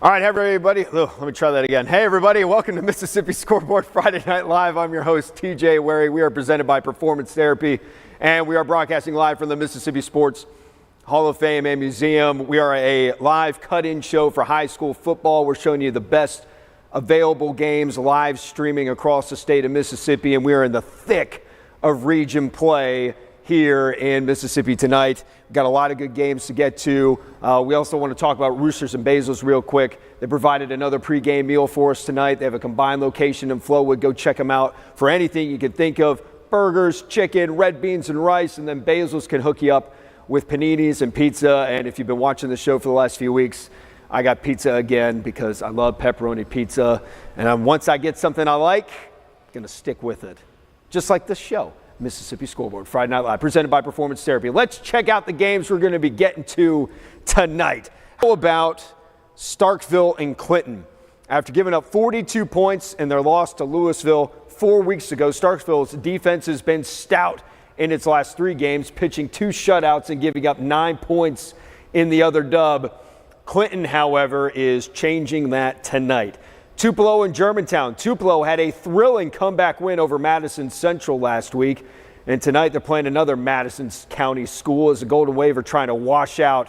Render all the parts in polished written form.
All right, hey everybody. Let me try that again. Hey everybody, welcome to Mississippi Scoreboard Friday Night Live. I'm your host, TJ Werre. We are presented by Performance Therapy, and we are broadcasting live from the Mississippi Sports Hall of Fame and Museum. We are a live cut-in show for high school football. We're showing you the best available games live streaming across the state of Mississippi, and we are in the thick of region play here in Mississippi tonight. We've got a lot of good games to get to. We also want to talk about Roosters and Bezos real quick. They provided another pregame meal for us tonight. They have a combined location in Flowood. Go check them out for anything you can think of. Burgers, chicken, red beans and rice, and then Bezos can hook you up with paninis and pizza. And if you've been watching the show for the last few weeks, I got pizza again because I love pepperoni pizza. And once I get something I like, I'm going to stick with it. Just like this show. Mississippi Scoreboard Friday Night Live, presented by Performance Therapy. Let's check out the games we're going to be getting to tonight. How about Starkville and Clinton? After giving up 42 points in their loss to Louisville 4 weeks ago, Starkville's defense has been stout in its last 3 games, pitching 2 shutouts and giving up 9 points in the other dub. Clinton, however, is changing that tonight. Tupelo and Germantown. Tupelo had a thrilling comeback win over Madison Central last week. And tonight they're playing another Madison County school as the Golden Wave are trying to wash out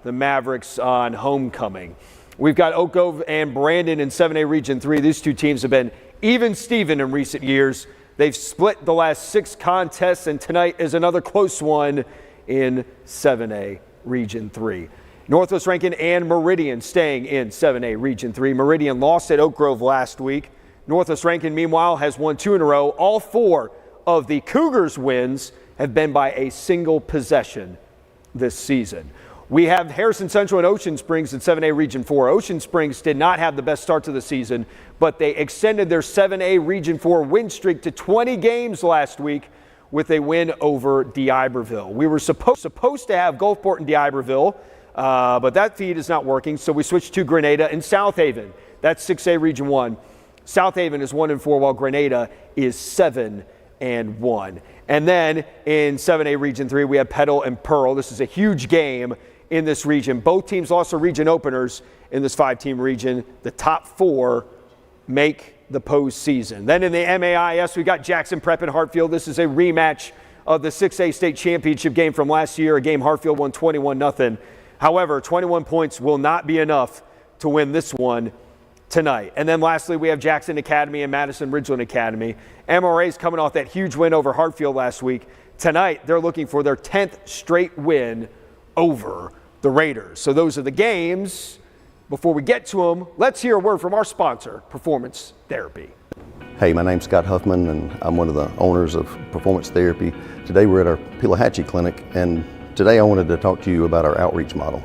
the Mavericks on homecoming. We've got Oak Grove and Brandon in 7A Region 3. These two teams have been even-steven in recent years. They've split the last 6 contests, and tonight is another close one in 7A Region 3. Northwest Rankin and Meridian staying in 7A Region 3. Meridian lost at Oak Grove last week. Northwest Rankin, meanwhile, has won 2 in a row. All 4 of the Cougars' wins have been by a single possession this season. We have Harrison Central and Ocean Springs in 7A Region 4. Ocean Springs did not have the best start to the season, but they extended their 7A Region 4 win streak to 20 games last week with a win over D'Iberville. We were supposed to have Gulfport and D'Iberville, but that feed is not working, so we switched to Grenada and South Haven. That's 6A Region 1. South Haven is 1-4, while Grenada is 7-1. And then in 7A Region 3, we have Petal and Pearl. This is a huge game in this region. Both teams lost their region openers in this 5-team region. The top 4 make the postseason. Then in the MAIS, we got Jackson Prep and Hartfield. This is a rematch of the 6A state championship game from last year, a game Hartfield won 21-0. However, 21 points will not be enough to win this one tonight. And then lastly, we have Jackson Academy and Madison Ridgeland Academy. MRA's coming off that huge win over Hartfield last week. Tonight, they're looking for their 10th straight win over the Raiders. So those are the games. Before we get to them, let's hear a word from our sponsor, Performance Therapy. Hey, my name's Scott Huffman, and I'm one of the owners of Performance Therapy. Today we're at our Pelahatchie Clinic, and today I wanted to talk to you about our outreach model.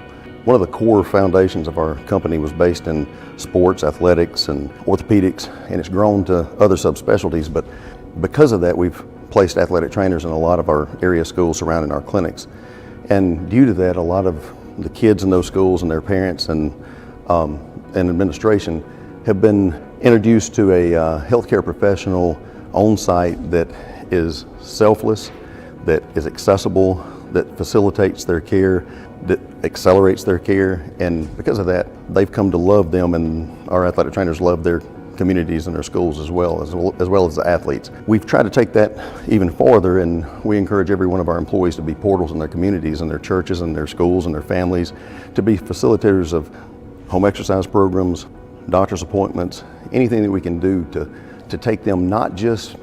One of the core foundations of our company was based in sports, athletics, and orthopedics, and it's grown to other subspecialties, but because of that, we've placed athletic trainers in a lot of our area schools surrounding our clinics. And due to that, a lot of the kids in those schools and their parents and administration have been introduced to a healthcare professional on site that is selfless, that is accessible, that facilitates their care, that accelerates their care, and because of that, they've come to love them, and our athletic trainers love their communities and their schools as well as the athletes. We've tried to take that even farther, and we encourage every one of our employees to be portals in their communities and their churches and their schools and their families, to be facilitators of home exercise programs, doctor's appointments, anything that we can do to take them not just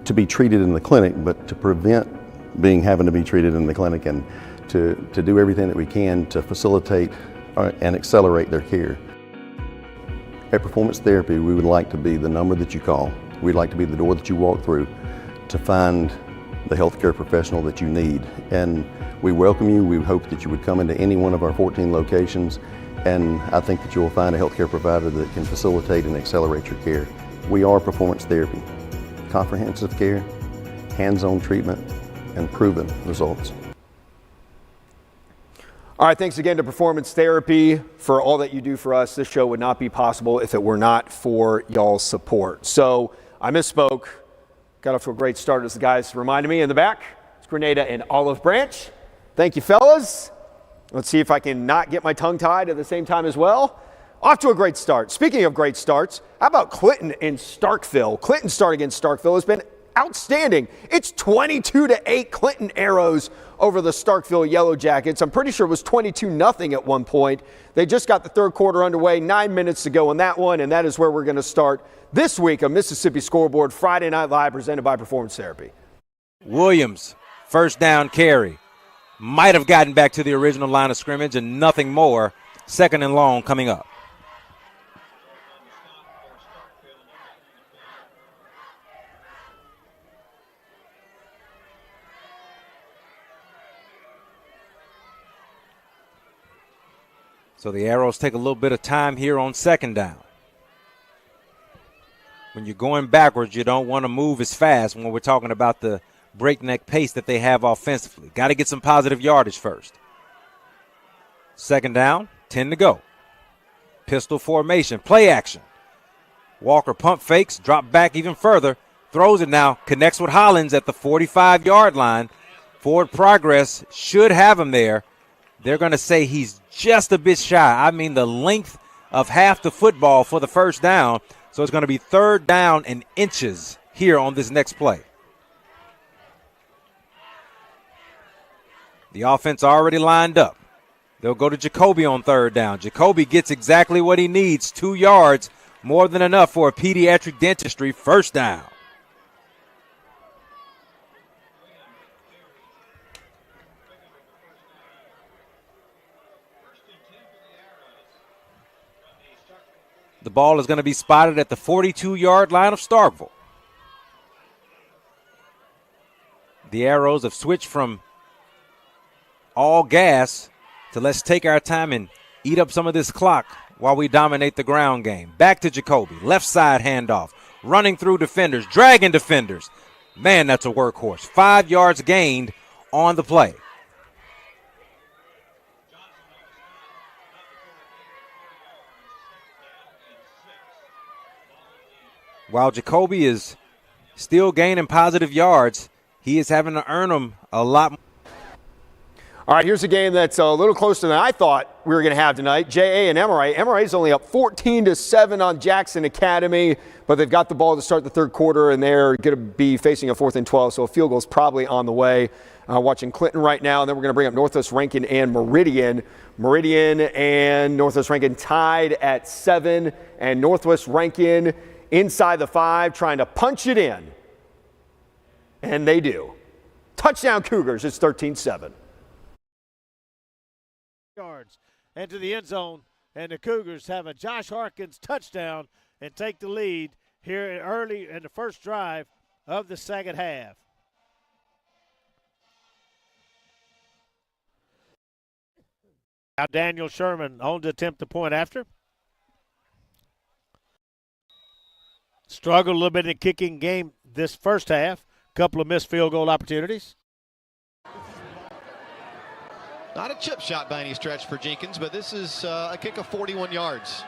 to be treated in the clinic, but to prevent having to be treated in the clinic, and to do everything that we can to facilitate and accelerate their care. At Performance Therapy, we would like to be the number that you call. We'd like to be the door that you walk through to find the healthcare professional that you need. And we welcome you. We hope that you would come into any one of our 14 locations, and I think that you will find a healthcare provider that can facilitate and accelerate your care. We are Performance Therapy. Comprehensive care, hands-on treatment, and proven results. All right, thanks again to Performance Therapy for all that you do for us. This show would not be possible if it were not for y'all's support. So I misspoke. Got off to a great start, as the guys reminded me in the back. It's Grenada and Olive Branch. Thank you, fellas. Let's see if I can not get my tongue tied at the same time as well. off to a great start. Speaking of great starts, how about Clinton in Starkville? Clinton's start against Starkville has been outstanding. It's 22-8 Clinton Arrows over the Starkville Yellow Jackets. I'm pretty sure it was 22-0 at one point. They just got the third quarter underway, 9 minutes to go in that one, and that is where we're going to start this week of Mississippi Scoreboard Friday Night Live presented by Performance Therapy. Williams, first down carry. Might have gotten back to the original line of scrimmage and nothing more. Second and long coming up. So the Arrows take a little bit of time here on second down. When you're going backwards, you don't want to move as fast when we're talking about the breakneck pace that they have offensively. Got to get some positive yardage first. Second down, 10 to go. Pistol formation, play action. Walker pump fakes, drop back even further, throws it now, connects with Hollins at the 45-yard line. Forward progress should have him there. They're going to say he's just a bit shy. I mean, the length of half the football for the first down. So it's going to be third down and inches here on this next play. The offense already lined up. They'll go to Jacoby on third down. Jacoby gets exactly what he needs, 2 yards, more than enough for a pediatric dentistry first down. The ball is going to be spotted at the 42-yard line of Starkville. The Arrows have switched from all gas to let's take our time and eat up some of this clock while we dominate the ground game. Back to Jacoby, left side handoff, running through defenders, dragging defenders. Man, that's a workhorse. 5 yards gained on the play. While Jacoby is still gaining positive yards, he is having to earn them a lot more. All right, here's a game that's a little closer than I thought we were going to have tonight. JA and MRA. MRA's only up 14-7 on Jackson Academy, but they've got the ball to start the third quarter, and they're going to be facing a 4th and 12, so a field goal's probably on the way. Watching Clinton right now, and then we're going to bring up Northwest Rankin and Meridian. Meridian and Northwest Rankin tied at 7, and Northwest Rankin inside the 5, trying to punch it in. And they do. Touchdown Cougars, it's 13-7. Yards into the end zone, and the Cougars have a Josh Harkins touchdown and take the lead here early in the first drive of the second half. Now Daniel Sherman on to attempt the point after. Struggled a little bit in the kicking game this first half. Couple of missed field goal opportunities. Not a chip shot by any stretch for Jenkins, but this is a kick of 41 yards.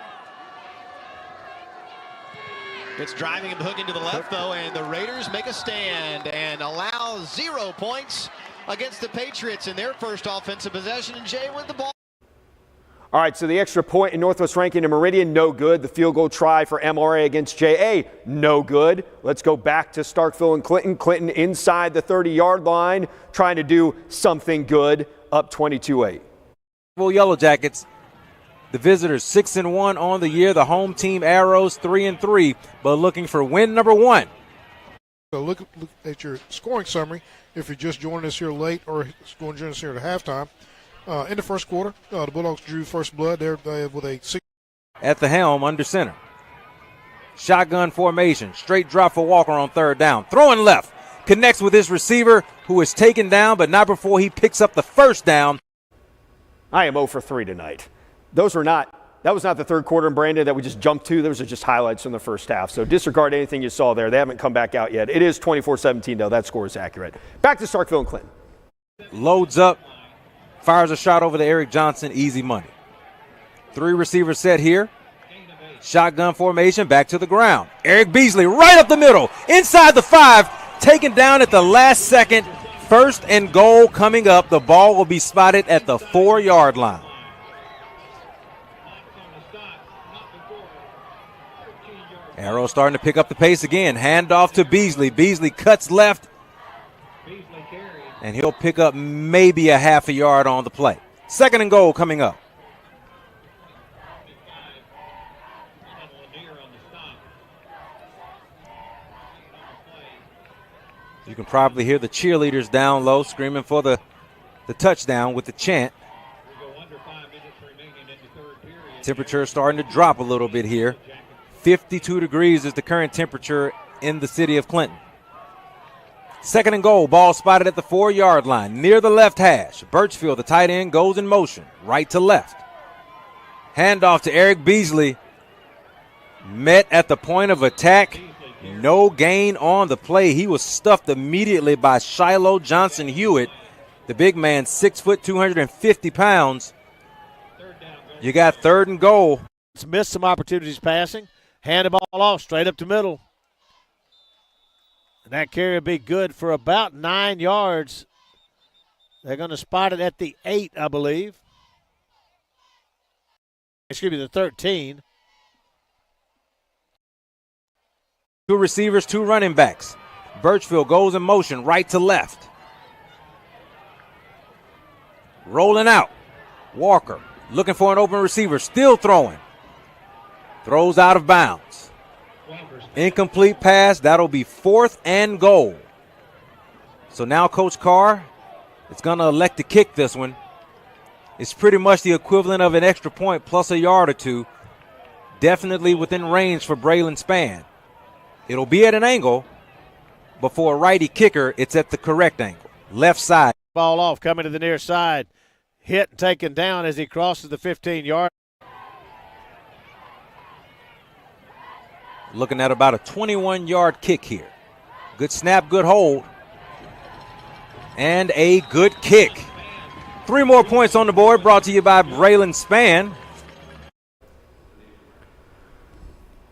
It's driving and hooking to the left, though, and the Raiders make a stand and allow 0 points against the Patriots in their first offensive possession, and Jay with the ball. All right, so the extra point in Northwest Rankin and Meridian, no good. The field goal try for MRA against JA, no good. Let's go back to Starkville and Clinton. Clinton inside the 30-yard line, trying to do something good, up 22-8. Well, Yellow Jackets, the visitors 6-1 on the year. The home team Arrows 3-3, but looking for win number 1. So look at your scoring summary if you're just joining us here late or going to join us here at halftime. In the first quarter, the Bulldogs drew first blood there with a 6. At the helm, under center. Shotgun formation, straight drop for Walker on third down. Throwing left, connects with his receiver who is taken down, but not before he picks up the first down. I am 0 for 3 tonight. That was not the third quarter in Brandon that we just jumped to. Those are just highlights from the first half. So disregard anything you saw there. They haven't come back out yet. It is 24-17, though. That score is accurate. Back to Starkville and Clinton. Loads up. Fires a shot over to Eric Johnson, easy money. 3 receivers set here. Shotgun formation, back to the ground. Eric Beasley right up the middle, inside the 5, taken down at the last second. First and goal coming up. The ball will be spotted at the 4-yard line. Arrow starting to pick up the pace again. Hand off to Beasley. Beasley cuts left. And he'll pick up maybe a half a yard on the play. 2nd and goal coming up. You can probably hear the cheerleaders down low screaming for the touchdown with the chant. Temperature is starting to drop a little bit here. 52 degrees is the current temperature in the city of Clinton. 2nd and goal, ball spotted at the 4-yard line near the left hash. Birchfield, the tight end, goes in motion, right to left. Handoff to Eric Beasley. Met at the point of attack. No gain on the play. He was stuffed immediately by Shiloh Johnson Hewitt. The big man, 6 foot, 250 pounds. You got 3rd and goal. It's missed some opportunities passing. Hand the ball off straight up the middle. And that carry will be good for about 9 yards. They're going to spot it at the 8, I believe. Excuse me, the 13. 2 receivers, 2 running backs. Birchfield goes in motion, right to left. Rolling out. Walker looking for an open receiver, still throwing. Throws out of bounds. Incomplete pass. That'll be 4th and goal. So now Coach Carr is going to elect to kick this one. It's pretty much the equivalent of an extra point plus a yard or two. Definitely within range for Braylon Spann. It'll be at an angle, but for a righty kicker, it's at the correct angle. Left side. Ball off, coming to the near side. Hit and taken down as he crosses the 15-yard. Looking at about a 21-yard kick here. Good snap, good hold. And a good kick. 3 more points on the board, brought to you by Braylon Spann.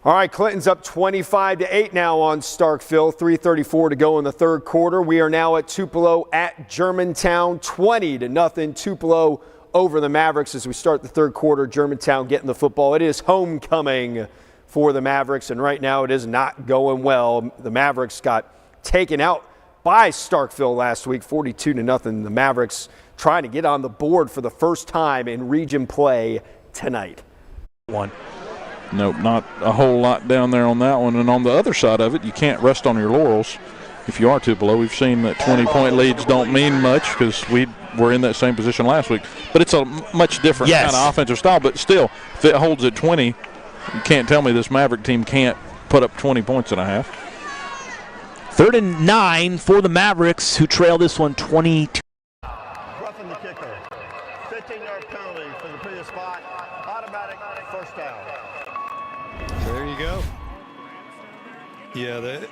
All right, Clinton's up 25-8 now on Starkville. 3:34 to go in the 3rd quarter. We are now at Tupelo at Germantown, 20-0. Tupelo over the Mavericks as we start the 3rd quarter. Germantown getting the football. It is homecoming for the Mavericks, and right now it is not going well. The Mavericks got taken out by Starkville last week, 42-0. The Mavericks trying to get on the board for the first time in region play tonight. Nope, not a whole lot down there on that one. And on the other side of it, you can't rest on your laurels. If you are Tupelo, we've seen that 20-point leads don't mean much because we were in that same position last week. But it's a much different kind of offensive style. But still, if it holds at 20, you can't tell me this Maverick team can't put up 20 points and a half. 3rd and 9 for the Mavericks, who trail this one 22. Roughing the kicker. 15-yard penalty for the previous spot. Automatic first down. There you go. Yeah,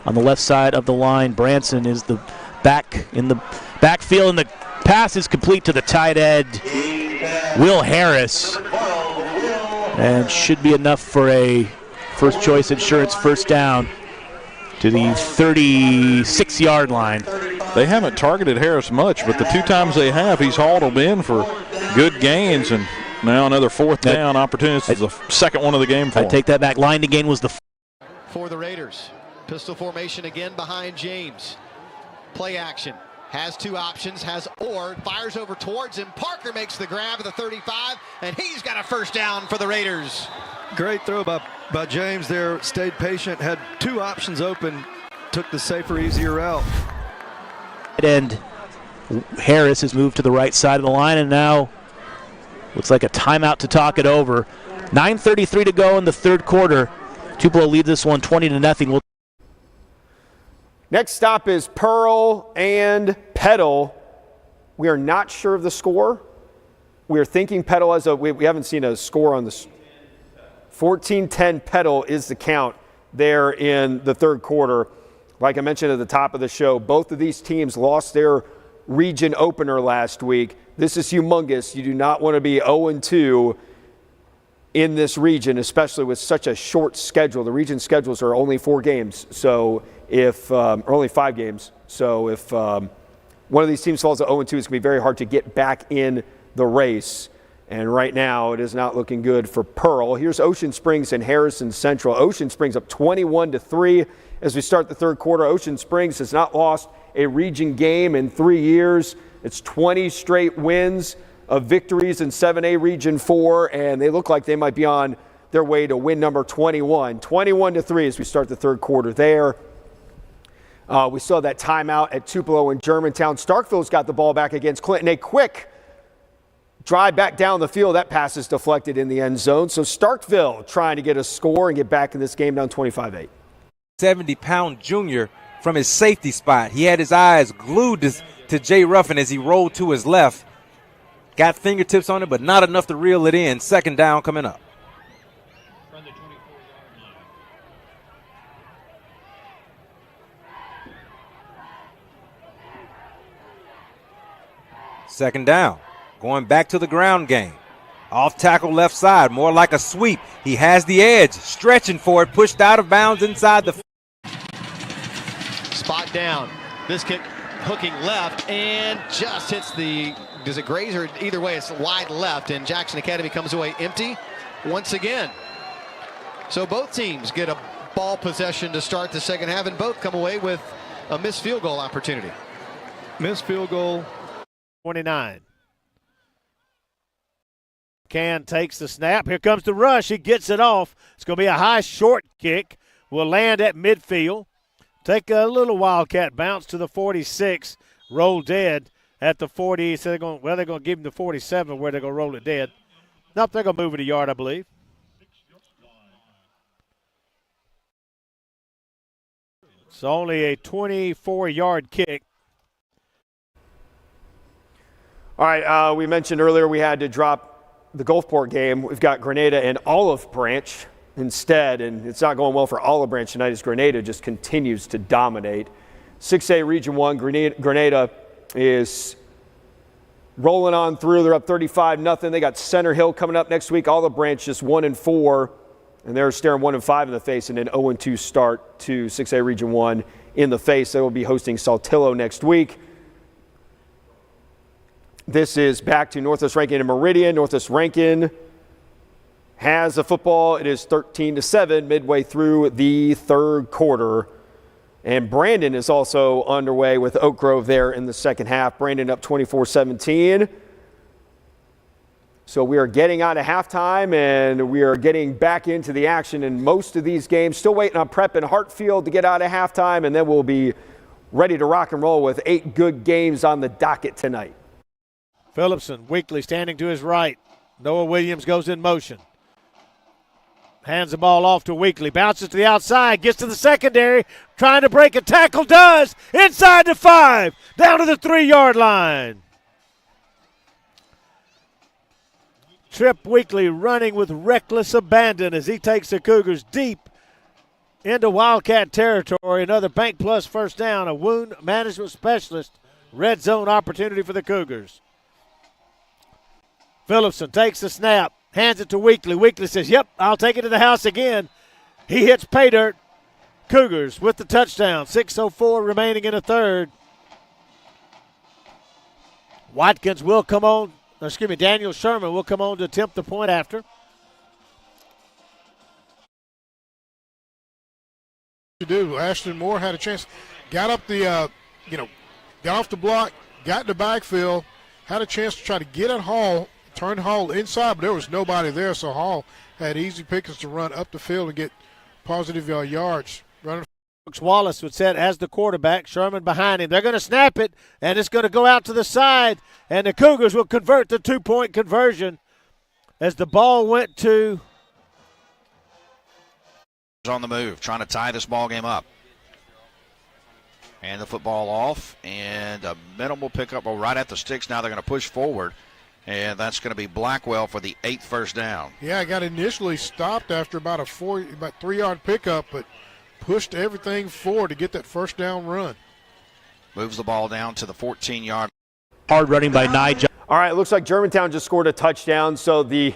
On the left side of the line, Branson is the back in the backfield, and the pass is complete to the tight end, Will Harris, and should be enough for a first choice insurance first down to the 36-yard line. They haven't targeted Harris much, but the 2 times they have, he's hauled them in for good gains, and now another 4th down opportunity. This is the 2nd one of the game for him. I take that back. Line to gain was the For the Raiders. Pistol formation again behind James. Play action. Has 2 options. Has Ord. Fires over towards him. Parker makes the grab at the 35, and he's got a first down for the Raiders. great throw by James there. Stayed patient. Had 2 options open. Took the safer, easier route. And Harris has moved to the right side of the line, and now looks like a timeout to talk it over. 9:33 to go in the 3rd quarter. Tupelo leads this one 20-0. Next stop is Pearl and Petal. We are not sure of the score. We are thinking Petal has we haven't seen a score on this. 14-10 Petal is the count there in the 3rd quarter. Like I mentioned at the top of the show, both of these teams lost their region opener last week. This is humongous. You do not want to be 0-2 in this region, especially with such a short schedule. The region schedules are only 4 games, so if or only 5 games. So if one of these teams falls to 0-2, it's going to be very hard to get back in the race. And right now, it is not looking good for Pearl. Here's Ocean Springs and Harrison Central. Ocean Springs up 21-3 as we start the third quarter. Ocean Springs has not lost a region game in 3 years. It's 20 straight wins of victories in 7A Region 4, and they look like they might be on their way to win number 21. 21-3 as we start the third quarter there. We still have that timeout at Tupelo and Germantown. Starkville's got the ball back against Clinton. A quick drive back down the field. That pass is deflected in the end zone. So Starkville trying to get a score and get back in this game down 25-8. 70-pound junior from his safety spot. He had his eyes glued to Jay Ruffin as he rolled to his left. Got fingertips on it, but not enough to reel it in. Second down coming up. Second down. Going back to the ground game. Off tackle left side, more like a sweep. He has the edge, stretching for it, pushed out of bounds inside the Spot down. This kick hooking left and just hits the, does it graze or either way it's wide left, and Jackson Academy comes away empty once again. So both teams get a ball possession to start the second half, and both come away with a missed field goal opportunity. Missed field goal. 29. Can takes the snap. Here comes the rush. He gets it off. It's going to be a high short kick. Will land at midfield. Take a little wildcat bounce to the 46. Roll dead at the 40. So they're going to give him the 47 where they're going to roll it dead. Nope, they're going to move it a yard, I believe. It's only a 24-yard kick. All right, we mentioned earlier we had to drop the Gulfport game. We've got Grenada and Olive Branch instead, and it's not going well for Olive Branch tonight as Grenada just continues to dominate. 6A Region 1, Grenada is rolling on through. They're up 35-0. They got Center Hill coming up next week. Olive Branch just 1-4, and they're staring 1-5 in the face, and an 0-2 start to 6A Region 1 in the face. They will be hosting Saltillo next week. This is back to Northwest Rankin and Meridian. Northwest Rankin has the football. It is 13-7 midway through the third quarter. And Brandon is also underway with Oak Grove there in the second half. Brandon up 24-17. So we are getting out of halftime and we are getting back into the action in most of these games. Still waiting on Prep and Hartfield to get out of halftime, and then we'll be ready to rock and roll with 8 good games on the docket tonight. Phillipson, Weekly standing to his right. Noah Williams goes in motion. Hands the ball off to Weekly. Bounces to the outside. Gets to the secondary. Trying to break a tackle. Does. Inside the 5. Down to the 3-yard line. Trip Weekly running with reckless abandon as he takes the Cougars deep into Wildcat territory. Another Bank Plus first down. A wound management specialist. Red zone opportunity for the Cougars. Phillipson takes the snap, hands it to Weekly. Weekly says, yep, I'll take it to the house again. He hits pay dirt. Cougars with the touchdown. 6:04 remaining in the third. Watkins will come on, Daniel Sherman will come on to attempt the point after. To do. Ashton Moore had a chance, got up the, got off the block, got in the backfield, had a chance to try to get at Hall. Turned Hall inside, but there was nobody there, so Hall had easy pickings to run up the field and get positive yards. Brooks Wallace would set as the quarterback, Sherman behind him. They're going to snap it, and it's going to go out to the side, and the Cougars will convert the 2-point conversion as the ball went to. On the move, trying to tie this ball game up. And the football off, and a minimal pickup right at the sticks. Now they're going to push forward. And that's going to be Blackwell for the 8th first down. Yeah, I got initially stopped after about 3-yard pickup, but pushed everything forward to get that first down run. Moves the ball down to the 14-yard. Hard running by Nigel. All right, it looks like Germantown just scored a touchdown, so the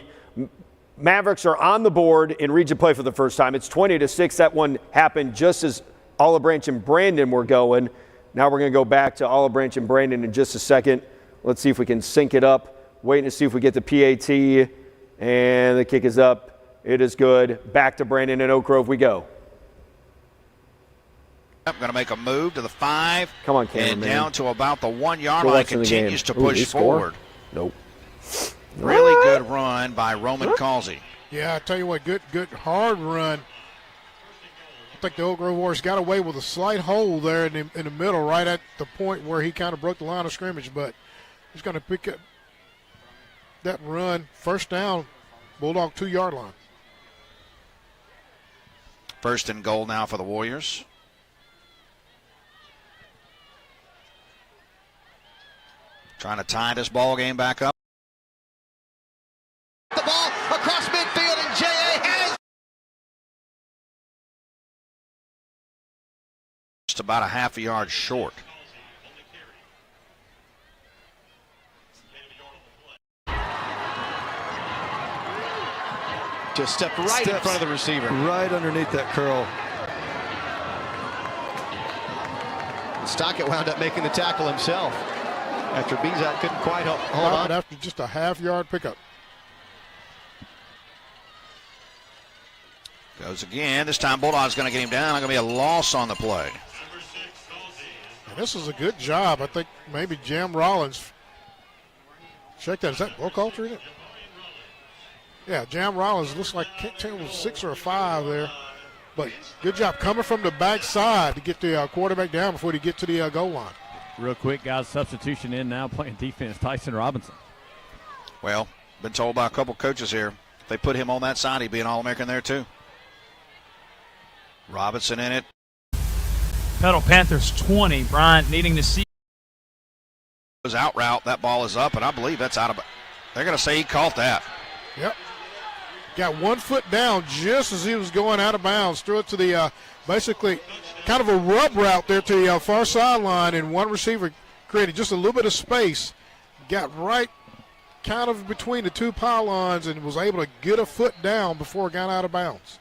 Mavericks are on the board in region play for the first time. It's 20-6. That one happened just as Olive Branch and Brandon were going. Now we're going to go back to Olive Branch and Brandon in just a second. Let's see if we can sync it up Waiting to see if we get the PAT, and the kick is up. It is good. Back to Brandon and Oak Grove we go. I'm going to make a move to the 5. Come on, cameraman. And down to about the 1 yard line. Continues to push forward. Nope. Really good run by Roman Causey. Yeah, I tell you what, good hard run. I think the Oak Grove Warriors got away with a slight hole there in the middle, right at the point where he kind of broke the line of scrimmage, but he's going to pick up that run. First down, Bulldog 2-yard line. First and goal now for the Warriors. Trying to tie this ball game back up. The ball across midfield, and J.A. has just about a half a yard short. just stepped right in front of the receiver. Right underneath that curl. Stockett wound up making the tackle himself after Bezak couldn't quite hold on. After just a half-yard pickup. Goes again. This time Bulldogs going to get him down. Going to be a loss on the play. And this is a good job. I think maybe Jam Rollins. Check that. Is that bull culture in it? Yeah, Jam Rollins looks like, can't tell if it was 6 or a 5 there. But good job coming from the backside to get the quarterback down before he get to the goal line. Real quick, guys, substitution in now, playing defense, Tyson Robinson. Well, been told by a couple coaches here, if they put him on that side, he'd be an All-American there too. Robinson in it. Pedal Panthers 20. Bryant needing to see. Goes out route. That ball is up, and I believe that's out of. They're going to say he caught that. Yep. Got 1 foot down just as he was going out of bounds. Threw it to the basically kind of a rub route there to the far sideline, and one receiver created just a little bit of space. Got right kind of between the two pylons and was able to get a foot down before it got out of bounds.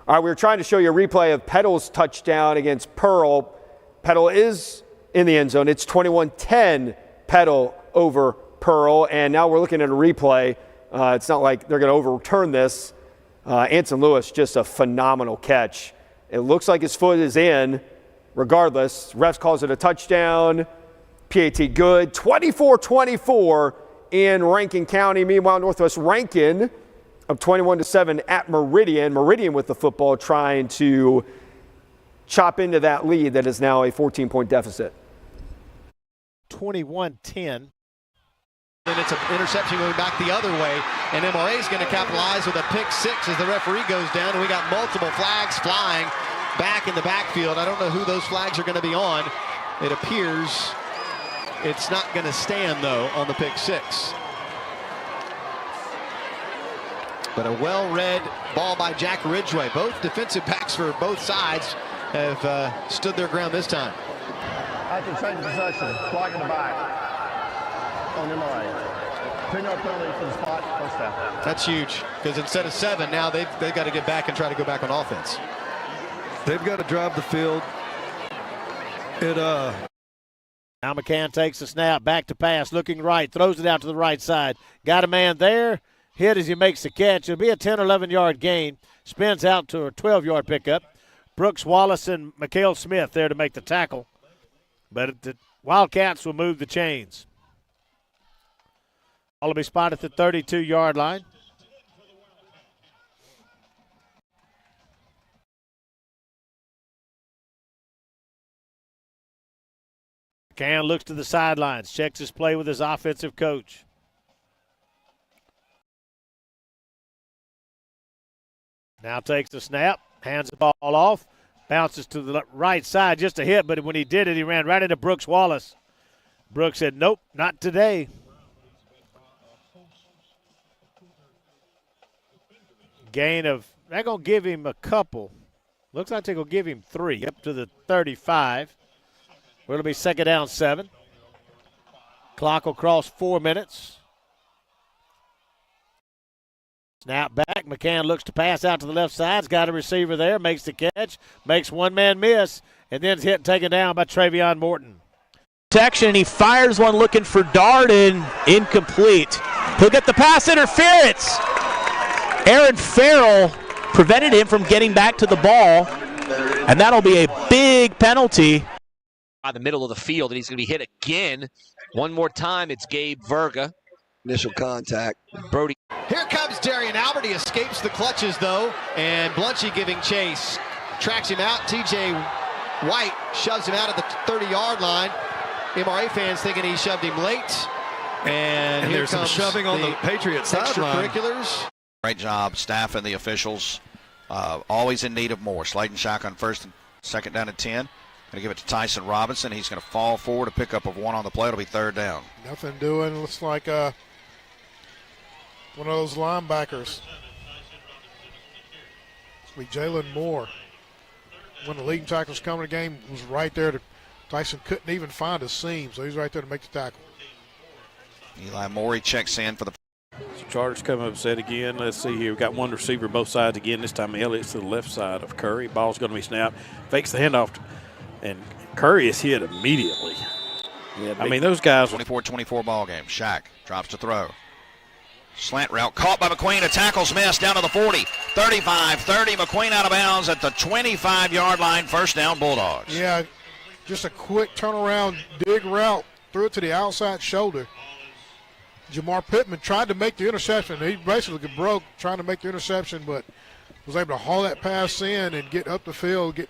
All right, we were trying to show you a replay of Petal's touchdown against Pearl. Petal is in the end zone. It's 21-10 Petal over Pearl, and now we're looking at a replay. It's not like they're going to overturn this. Anson Lewis, just a phenomenal catch. It looks like his foot is in. Regardless, refs calls it a touchdown. PAT good. 24-24 in Rankin County. Meanwhile, Northwest Rankin up 21-7 at Meridian. Meridian with the football trying to chop into that lead that is now a 14-point deficit. 21-10. And it's an interception going back the other way, and MRA is going to capitalize with a pick six as the referee goes down, and we got multiple flags flying back in the backfield. I don't know who those flags are going to be on. It appears it's not going to stand, though, on the pick six. But a well-read ball by Jack Ridgway. Both defensive backs for both sides have stood their ground this time. After change of possession, flag in the back on MRA. 10-yard penalty for the spot, first down. That's huge, because instead of 7, now they've got to get back and try to go back on offense. They've got to drive the field. Now McCann takes the snap, back to pass, looking right, throws it out to the right side. Got a man there. Hit as he makes the catch. It'll be a 10 or 11-yard gain. Spins out to a 12-yard pickup. Brooks Wallace and Mikhail Smith there to make the tackle. But the Wildcats will move the chains. All will be spotted at the 32-yard line. McCann looks to the sidelines, checks his play with his offensive coach. Now takes the snap, hands the ball off, bounces to the right side, just a hit, but when he did it, he ran right into Brooks Wallace. Brooks said, nope, not today. Gain of, they're going to give him a couple. Looks like they're going to give him 3, up to the 35. It'll be second down 7. Clock will cross 4 minutes. Snap back. McCann looks to pass out to the left side. He's got a receiver there. Makes the catch. Makes one man miss. And then it's hit and taken down by Travion Morton. Protection, and he fires one looking for Darden. Incomplete. He'll get the pass interference. Aaron Farrell prevented him from getting back to the ball. And that'll be a big penalty. By the middle of the field, and he's going to be hit again. One more time, it's Gabe Verga. Initial contact. Brody. Here comes Darian Albert. He escapes the clutches, though, and Blunchy giving chase. Tracks him out. TJ White shoves him out at the 30-yard line. MRA fans thinking he shoved him late. And here there's some comes shoving on the Patriots sideline. Extracurriculars. Great job, staff and the officials. Always in need of more. Slade and shotgun first and second down and 10. Going to give it to Tyson Robinson. He's going to fall forward, a pickup of one on the play. It'll be third down. Nothing doing. Looks like one of those linebackers. It's be Jalen Moore. When the leading tackles coming to the game, was right there. Tyson couldn't even find a seam, so he's right there to make the tackle. Eli Morey checks in for the. So Chargers come upset again. Let's see here. We've got one receiver both sides again. This time Elliott's to the left side of Curry. Ball's going to be snapped. Fakes the handoff, and Curry is hit immediately. Yeah, I mean, those guys. 24-24 ball game. Shaq drops to throw. Slant route caught by McQueen. A tackle's missed down to the 40. 35-30. McQueen out of bounds at the 25-yard line. First down, Bulldogs. Yeah, just a quick turnaround, dig route. Threw it to the outside shoulder. Jamar Pittman tried to make the interception. He basically broke trying to make the interception, but was able to haul that pass in and get up the field, get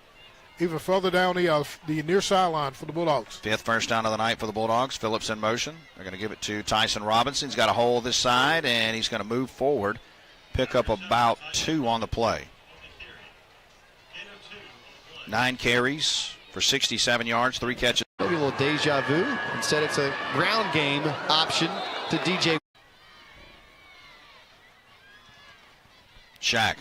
even further down the near sideline for the Bulldogs. Fifth first down of the night for the Bulldogs. Phillips in motion. They're going to give it to Tyson Robinson. He's got a hole this side, and he's going to move forward. Pick up about 2 on the play. 9 carries for 67 yards, 3 catches. Maybe a little deja vu. Instead, it's a ground game option to DJ. Shaq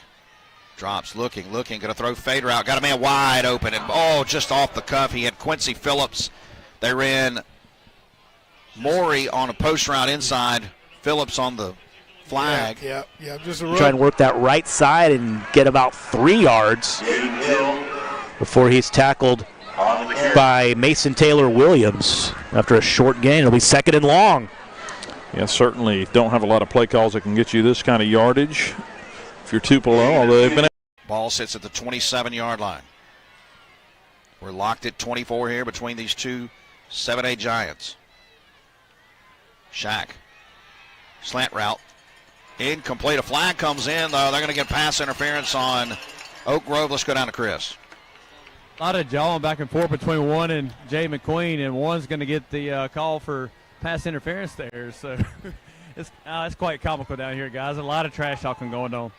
drops, looking, going to throw fader out. Got a man wide open, and just off the cuff. He had Quincy Phillips. They ran Morey on a post route inside. Phillips on the flag. Yeah. Just Try and work that right side and get about 3 yards before he's tackled by Mason Taylor Williams after a short gain. It'll be second and long. Yeah, certainly don't have a lot of play calls that can get you this kind of yardage if you're Tupelo, although they've been. Ball sits at the 27-yard line. We're locked at 24 here between these two 7A Giants. Shaq. Slant route. Incomplete. A flag comes in, though. They're going to get pass interference on Oak Grove. Let's go down to Chris. A lot of jawing back and forth between one and Jay McQueen, and one's going to get the call for pass interference there. So it's quite comical down here, guys. A lot of trash talking going on.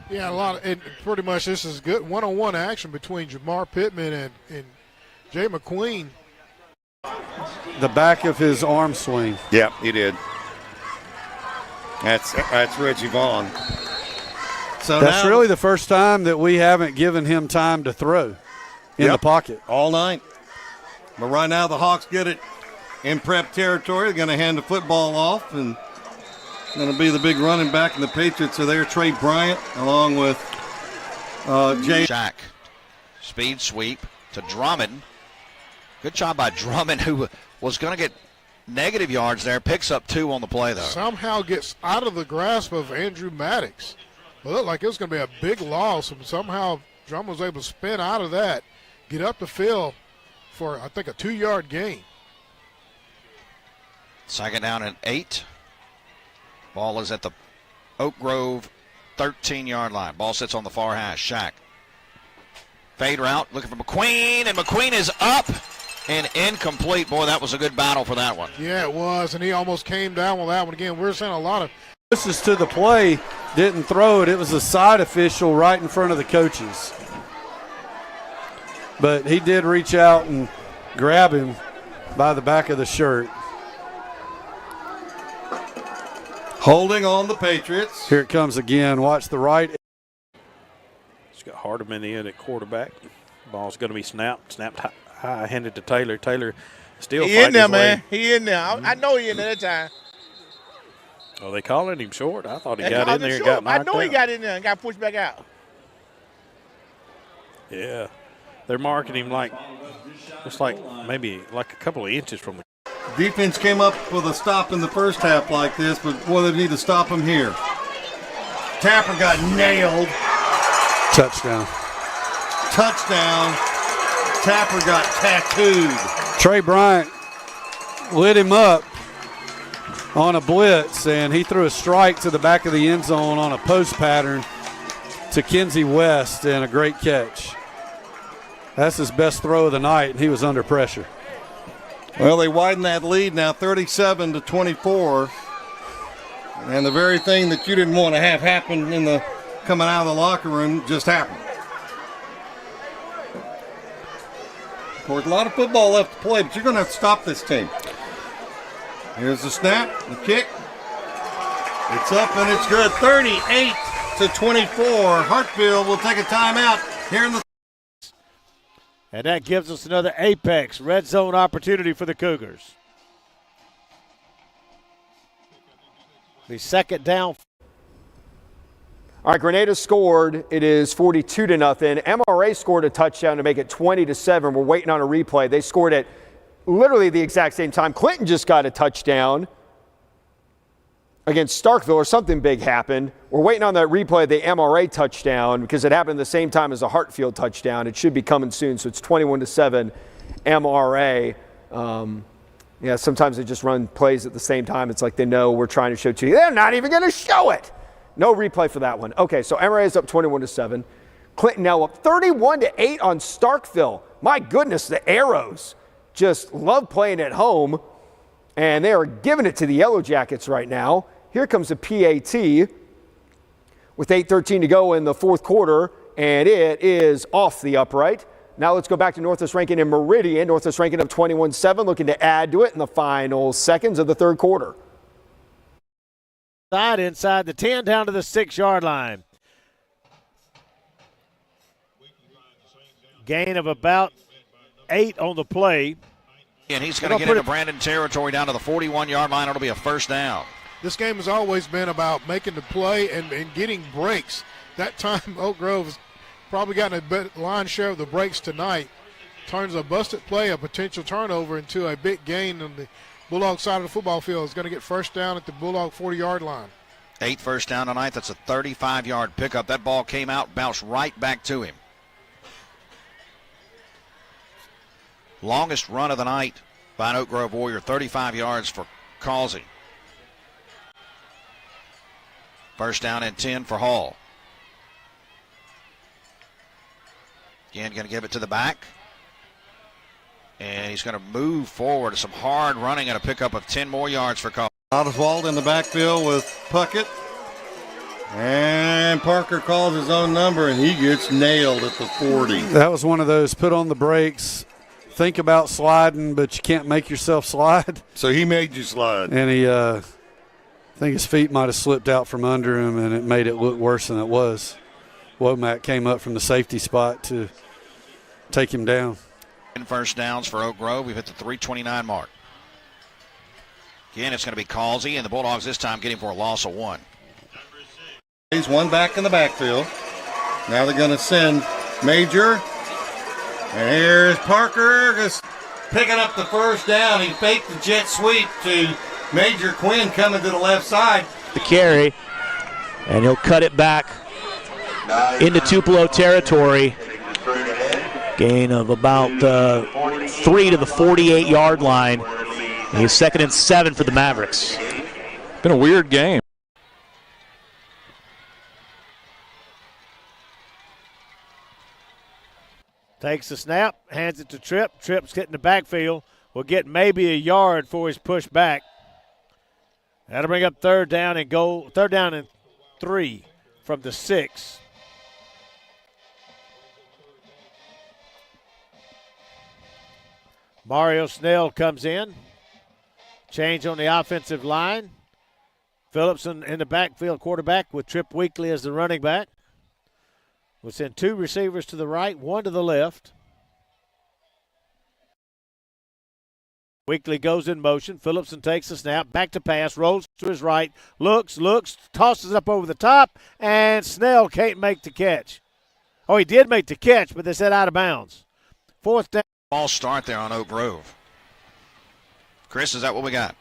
Yeah, a lot. And pretty much this is good one-on-one action between Jamar Pittman and Jay McQueen. The back of his arm swing. Yeah, he did. That's Reggie Vaughn. So that's really the first time that we haven't given him time to throw in the pocket all night. But right now the Hawks get it in prep territory. They're going to hand the football off, and going to be the big running back, and the Patriots are there. Trey Bryant along with Jay. Shaq. Speed sweep to Drummond. Good job by Drummond, who was going to get negative yards there. Picks up 2 on the play, though. Somehow gets out of the grasp of Andrew Maddox. It looked like it was going to be a big loss, and somehow Drummond was able to spin out of that, get up the field for, I think, a 2-yard gain. Second down and 8. Ball is at the Oak Grove 13-yard line. Ball sits on the far hash. Shaq. Fade route, looking for McQueen, and McQueen is up and incomplete. Boy, that was a good battle for that one. Yeah, it was, and he almost came down with that one again. We're seeing a lot of. This is to the play, didn't throw it. It was a side official right in front of the coaches. But he did reach out and grab him by the back of the shirt. Holding on the Patriots. Here it comes again. Watch the right. It's got Hardeman in at quarterback. Ball's going to be snapped high, handed to Taylor. Taylor still fighting his way. He in there. I know he in there that time. Oh, they calling him short? I thought he They got called in there him and short. got I knocked know he out. got in there and got pushed back out. Yeah. They're marking him like maybe a couple of inches from the. Defense came up with a stop in the first half like this, but boy, they need to stop him here. Tapper got nailed. Touchdown. Touchdown. Tapper got tattooed. Trey Bryant lit him up on a blitz, and he threw a strike to the back of the end zone on a post pattern to Kenzie West, and a great catch. That's his best throw of the night, and he was under pressure. Well, they widen that lead now 37-24. And the very thing that you didn't want to have happen coming out of the locker room just happened. Of course, a lot of football left to play, but you're going to have to stop this team. Here's the snap, the kick. It's up and it's good. 38-24. Hartfield will take a timeout here in the. And that gives us another apex red zone opportunity for the Cougars. The second down. All right, Grenada scored. It is 42-0. MRA scored a touchdown to make it 20-7. We're waiting on a replay. They scored at literally the exact same time. Clinton just got a touchdown against Starkville, or something big happened. We're waiting on that replay of the MRA touchdown because it happened the same time as the Hartfield touchdown. It should be coming soon, so it's 21-7 MRA. Yeah, sometimes they just run plays at the same time. It's like they know we're trying to show to you. They're not even going to show it. No replay for that one. Okay, so MRA is up 21-7. Clinton now up 31-8 on Starkville. My goodness, the Arrows just love playing at home, and they are giving it to the Yellow Jackets right now. Here comes the PAT with 8:13 to go in the fourth quarter, and it is off the upright. Now let's go back to Northwest Rankin and Meridian. Northwest Rankin up 21-7, looking to add to it in the final seconds of the third quarter. Inside the 10, down to the 6-yard line. Gain of about 8 on the play. And he's going to get into Brandon territory down to the 41-yard line. It'll be a first down. This game has always been about making the play and getting breaks. That time, Oak Grove has probably gotten a lion's share of the breaks tonight. Turns a busted play, a potential turnover, into a big gain on the Bulldog side of the football field. Is going to get first down at the Bulldog 40-yard line. 8 first down tonight. That's a 35-yard pickup. That ball came out, bounced right back to him. Longest run of the night by an Oak Grove Warrior, 35 yards for Causey. First down and 10 for Hall. Again, going to give it to the back. And he's going to move forward. Some hard running and a pickup of 10 more yards for Causey. Oswald in the backfield with Puckett. And Parker calls his own number, and he gets nailed at the 40. That was one of those put on the brakes, think about sliding, but you can't make yourself slide. So he made you slide. And he, I think his feet might have slipped out from under him, and it made it look worse than it was. Womack came up from the safety spot to take him down. And first downs for Oak Grove. We've hit the 3:29 mark. Again, it's going to be Causey, and the Bulldogs this time getting for a loss of 1. He's one back in the backfield. Now they're going to send Major. And here's Parker just picking up the first down. He faked the jet sweep to Major Quinn coming to the left side. The carry, and he'll cut it back into Tupelo territory. Gain of about 3 to the 48-yard line. He's 2nd and 7 for the Mavericks. Been a weird game. Takes the snap, hands it to Tripp. Tripp's getting the backfield. Will get maybe a yard for his push back. That'll bring up third down and 3 from the 6. Mario Snell comes in. Change on the offensive line. Phillipson in the backfield, quarterback, with Tripp Weekly as the running back. We'll send 2 receivers to the right, 1 to the left. Weekly goes in motion. Phillipson takes the snap, back to pass, rolls to his right, looks, tosses up over the top, and Snell can't make the catch. Oh, he did make the catch, but they said out of bounds. 4th down. Ball start there on Oak Grove. Chris, is that what we got?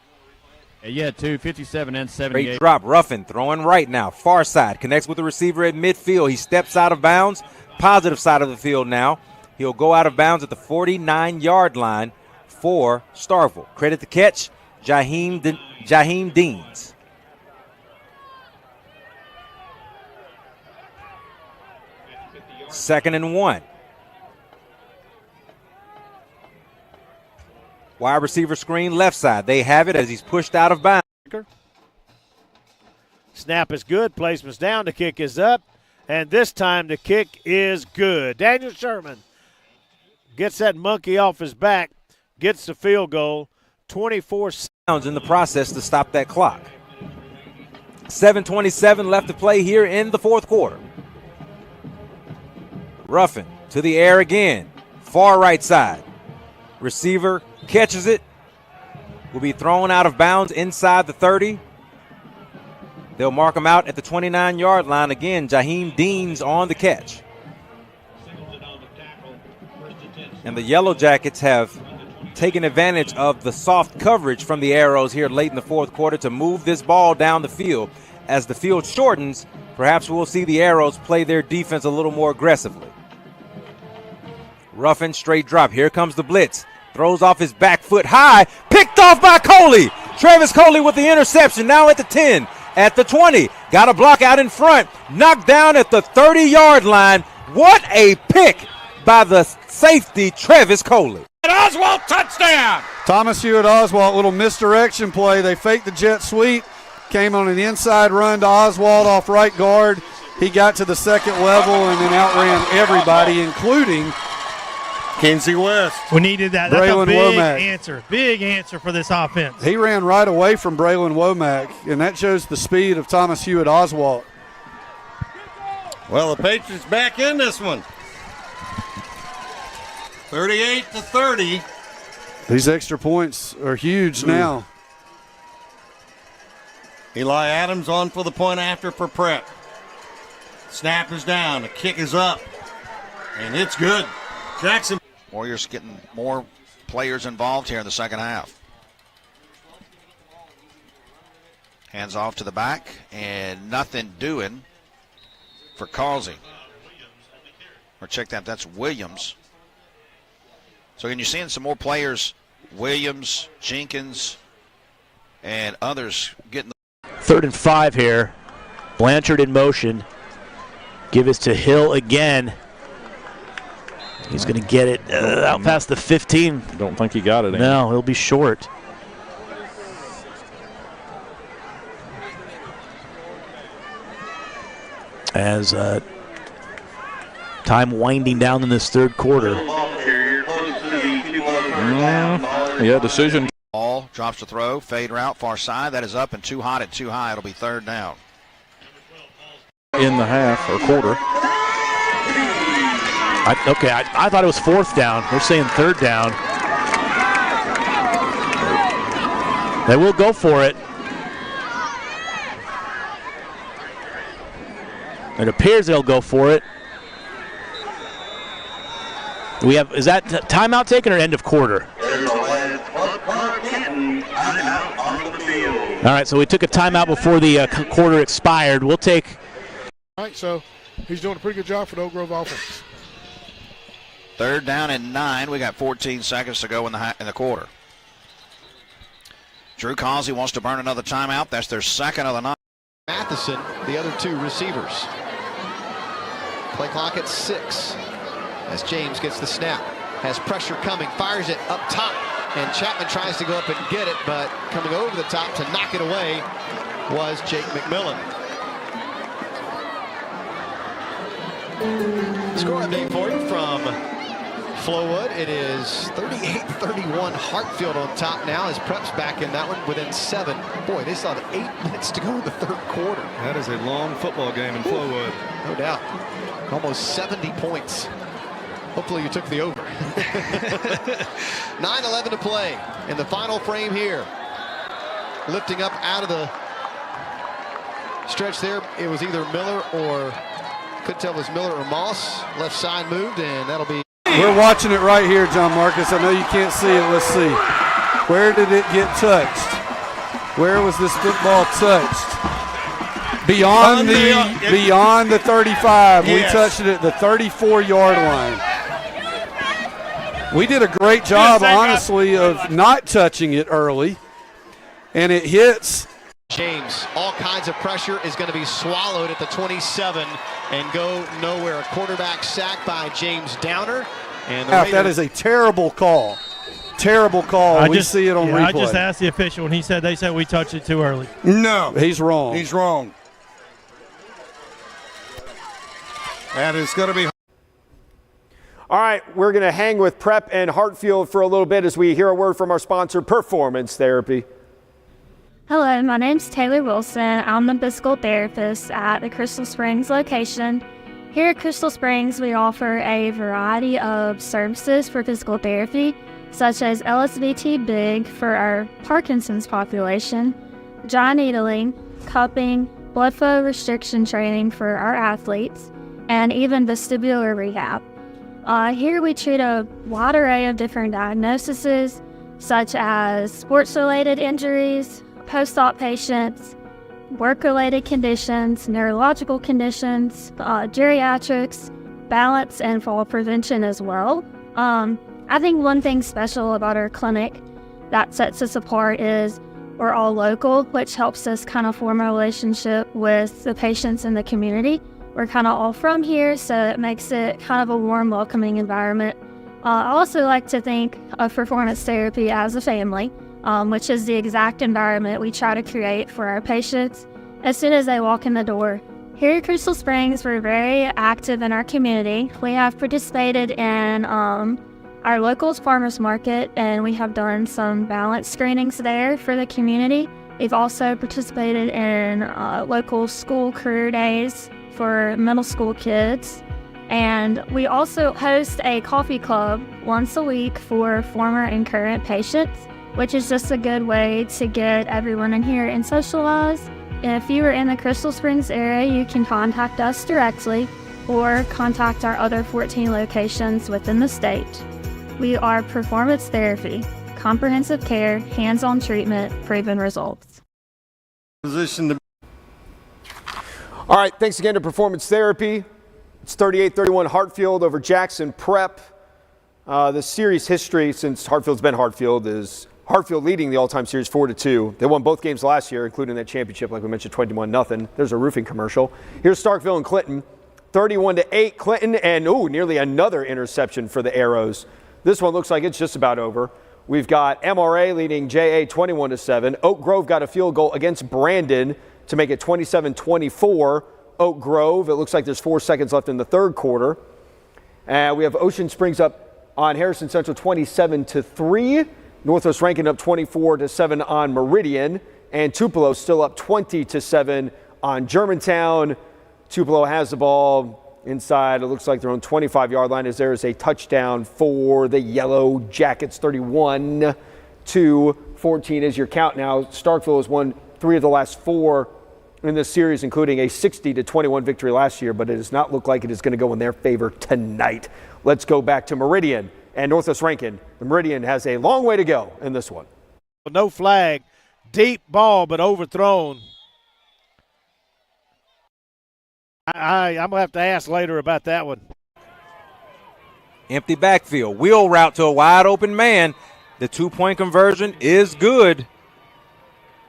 Yeah, 57 and 78. Great drop. Ruffin throwing right now. Far side. Connects with the receiver at midfield. He steps out of bounds. Positive side of the field now. He'll go out of bounds at the 49-yard line for Starkville. Credit the catch, Jaheim Deans. Second and 1. Wide receiver screen left side. They have it as he's pushed out of bounds. Snap is good. Placement's down. The kick is up. And this time the kick is good. Daniel Sherman gets that monkey off his back. Gets the field goal, 24 seconds in the process to stop that clock. 7:27 left to play here in the 4th quarter. Ruffin to the air again, far right side. Receiver catches it, will be thrown out of bounds inside the 30. They'll mark him out at the 29-yard line again. Jaheim Deans on the catch. And the Yellow Jackets have taking advantage of the soft coverage from the Arrows here late in the 4th quarter to move this ball down the field. As the field shortens, perhaps we'll see the Arrows play their defense a little more aggressively. Ruffin, straight drop. Here comes the blitz. Throws off his back foot high. Picked off by Coley. Travis Coley with the interception. Now at the 10, at the 20. Got a block out in front. Knocked down at the 30-yard line. What a pick by the safety, Travis Coley. Oswald touchdown! Thomas Hewitt Oswald, little misdirection play. They faked the jet sweep, came on an inside run to Oswald off right guard. He got to the second level and then outran everybody, including Kenzie West. We needed that. That's Braylon a big Womack. Big answer for this offense. He ran right away from Braylon Womack, and that shows the speed of Thomas Hewitt Oswald. Well, the Patriots back in this one. 38-30. These extra points are huge now. Eli Adams on for the point after for Prep. Snap is down. The kick is up. And it's good. Jackson. Warriors getting more players involved here in the second half. Hands off to the back, and nothing doing for Causey. Or check that, that's Williams. So again, you're seeing some more players, Williams, Jenkins, and others getting the 3rd and 5 here. Blanchard in motion. Give it to Hill again. He's going to get it out past the 15. Don't think he got it. No, he'll be short. As time winding down in this 3rd quarter. Yeah, decision. Ball drops to throw, fade route, far side. That is up and too hot and too high. It'll be 3rd down. In the half or quarter. I thought it was 4th down. They're saying 3rd down. They will go for it. It appears they'll go for it. Is that timeout taken or end of quarter? All right, so we took a timeout before the quarter expired. We'll take. All right, so he's doing a pretty good job for the Oak Grove offense. 3rd down and 9. We got 14 seconds to go in the quarter. Drew Causey wants to burn another timeout. That's their 2nd of the night. Matheson, the other 2 receivers. Play clock at 6 as James gets the snap. Has pressure coming, fires it up top, and Chapman tries to go up and get it, but coming over the top to knock it away was Jake McMillan. Score update for you from Flowood. It is 38-31 Hartfield on top now as Prep's back in that one within 7. Boy, they still have 8 minutes to go in the 3rd quarter. That is a long football game in Flowood. No doubt. Almost 70 points Hopefully you took the over. 9:11 to play in the final frame here. Lifting up out of the stretch there, it was either Miller or, couldn't tell if it was Miller or Moss. Left side moved, and that'll be. We're watching it right here, John Marcus. I know you can't see it. Let's see. Where did it get touched? Where was this football touched? Beyond the 35. Yes. We touched it at the 34-yard line. We did a great job, honestly, of not touching it early. And it hits. James, all kinds of pressure is going to be swallowed at the 27 and go nowhere. A quarterback sack by James Downer. And that is a terrible call. Terrible call. We see it on replay. I just asked the official, and they said we touched it too early. No. He's wrong. He's wrong. That is going to be. All right, we're going to hang with Prep and Hartfield for a little bit as we hear a word from our sponsor, Performance Therapy. Hello, my name's Taylor Wilson. I'm the physical therapist at the Crystal Springs location. Here at Crystal Springs, we offer a variety of services for physical therapy, such as LSVT Big for our Parkinson's population, dry needling, cupping, blood flow restriction training for our athletes, and even vestibular rehab. Here we treat a wide array of different diagnoses, such as sports-related injuries, post-op patients, work-related conditions, neurological conditions, geriatrics, balance and fall prevention as well. I think one thing special about our clinic that sets us apart is we're all local, which helps us kind of form a relationship with the patients in the community. We're kind of all from here, so it makes it kind of a warm, welcoming environment. I also like to think of performance therapy as a family, which is the exact environment we try to create for our patients as soon as they walk in the door. Here at Crystal Springs, we're very active in our community. We have participated in our local farmers market, and we have done some balance screenings there for the community. We've also participated in local school career days for middle school kids. And we also host a coffee club once a week for former and current patients, which is just a good way to get everyone in here and socialize. If you are in the Crystal Springs area, you can contact us directly or contact our other 14 locations within the state. We are performance therapy, comprehensive care, hands-on treatment, proven results. All right, thanks again to Performance Therapy. It's 38-31 Hartfield over Jackson Prep. The series history since Hartfield's been Hartfield is Hartfield leading the all-time series 4-2. They won both games last year, including that championship, like we mentioned, 21-0. There's a roofing commercial. Here's Starkville and Clinton, 31-8 Clinton, and nearly another interception for the Arrows. This one looks like it's just about over. We've got MRA leading JA 21-7. Oak Grove got a field goal against Brandon to make it 27-24. Oak Grove, it looks like there's 4 seconds left in the third quarter. And we have Ocean Springs up on Harrison Central 27-3. Northwest Rankin up 24-7 on Meridian. And Tupelo still up 20-7 on Germantown. Tupelo has the ball inside. It looks like their own 25-yard line as there is a touchdown for the Yellow Jackets. 31-14 is your count now. Starkville has won 3 of the last 4 in this series, including a 60-21 victory last year, but it does not look like it is going to go in their favor tonight. Let's go back to Meridian and Northwest Rankin. The Meridian has a long way to go in this one. No flag. Deep ball, but overthrown. I'm going to have to ask later about that one. Empty backfield. Wheel route to a wide open man. The 2-point conversion is good.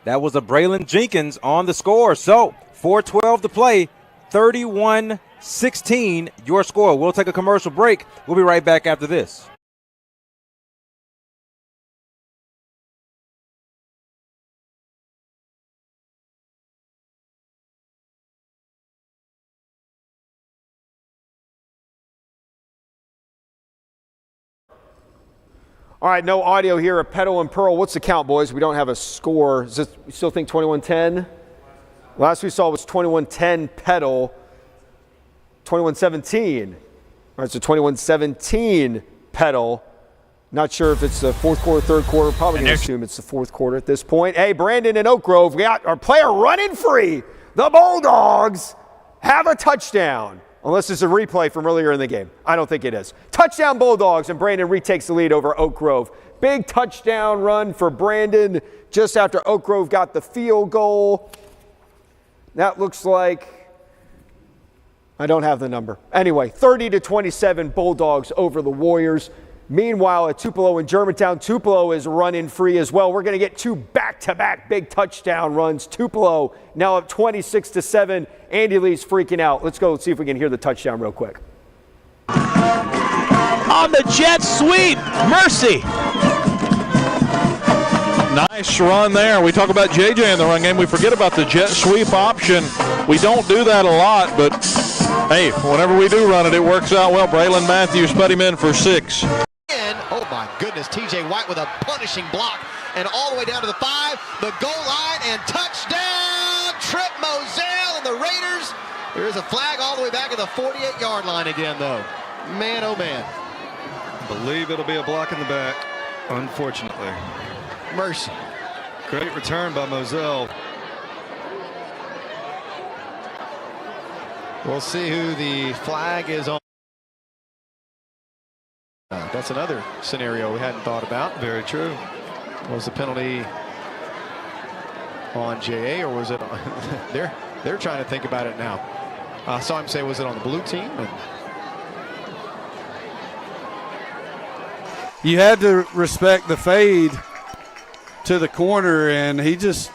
That was a Braylon Jenkins on the score. So 4:12 to play, 31-16 your score. We'll take a commercial break. We'll be right back after this. All right, no audio here at Petal and Pearl. What's the count, boys? We don't have a score. Is this, you still think 21-10? Last we saw was 21-10 Petal, 21-17. right, so 21-17 Petal. Not sure if it's the fourth quarter, third quarter. Probably going to assume it's the fourth quarter at this point. Hey, Brandon and Oak Grove, we got our player running free. The Bulldogs have a touchdown. Unless it's a replay from earlier in the game. I don't think it is. Touchdown Bulldogs, and Brandon retakes the lead over Oak Grove. Big touchdown run for Brandon just after Oak Grove got the field goal. That looks like, I don't have the number. Anyway, 30-27 Bulldogs over the Warriors. Meanwhile, at Tupelo and Germantown, Tupelo is running free as well. We're going to get two back-to-back big touchdown runs. Tupelo now up 26-7. Andy Lee's freaking out. Let's go see if we can hear the touchdown real quick. On the jet sweep, Mercy. Nice run there. We talk about JJ in the run game. We forget about the jet sweep option. We don't do that a lot, but hey, whenever we do run it, it works out well. Braylon Matthews put him in for 6. Oh my goodness, TJ White with a punishing block and all the way down to the 5, the goal line, and touchdown, Trip Moselle and the Raiders. There is a flag all the way back at the 48-yard line again, though. Man, oh man. I believe it'll be a block in the back, unfortunately. Mercy. Great return by Moselle. We'll see who the flag is on. That's another scenario we hadn't thought about. Very true. Was the penalty on JA, or was it on they're trying to think about it now. I saw him say, was it on the blue team? And you had to respect the fade to the corner, and he just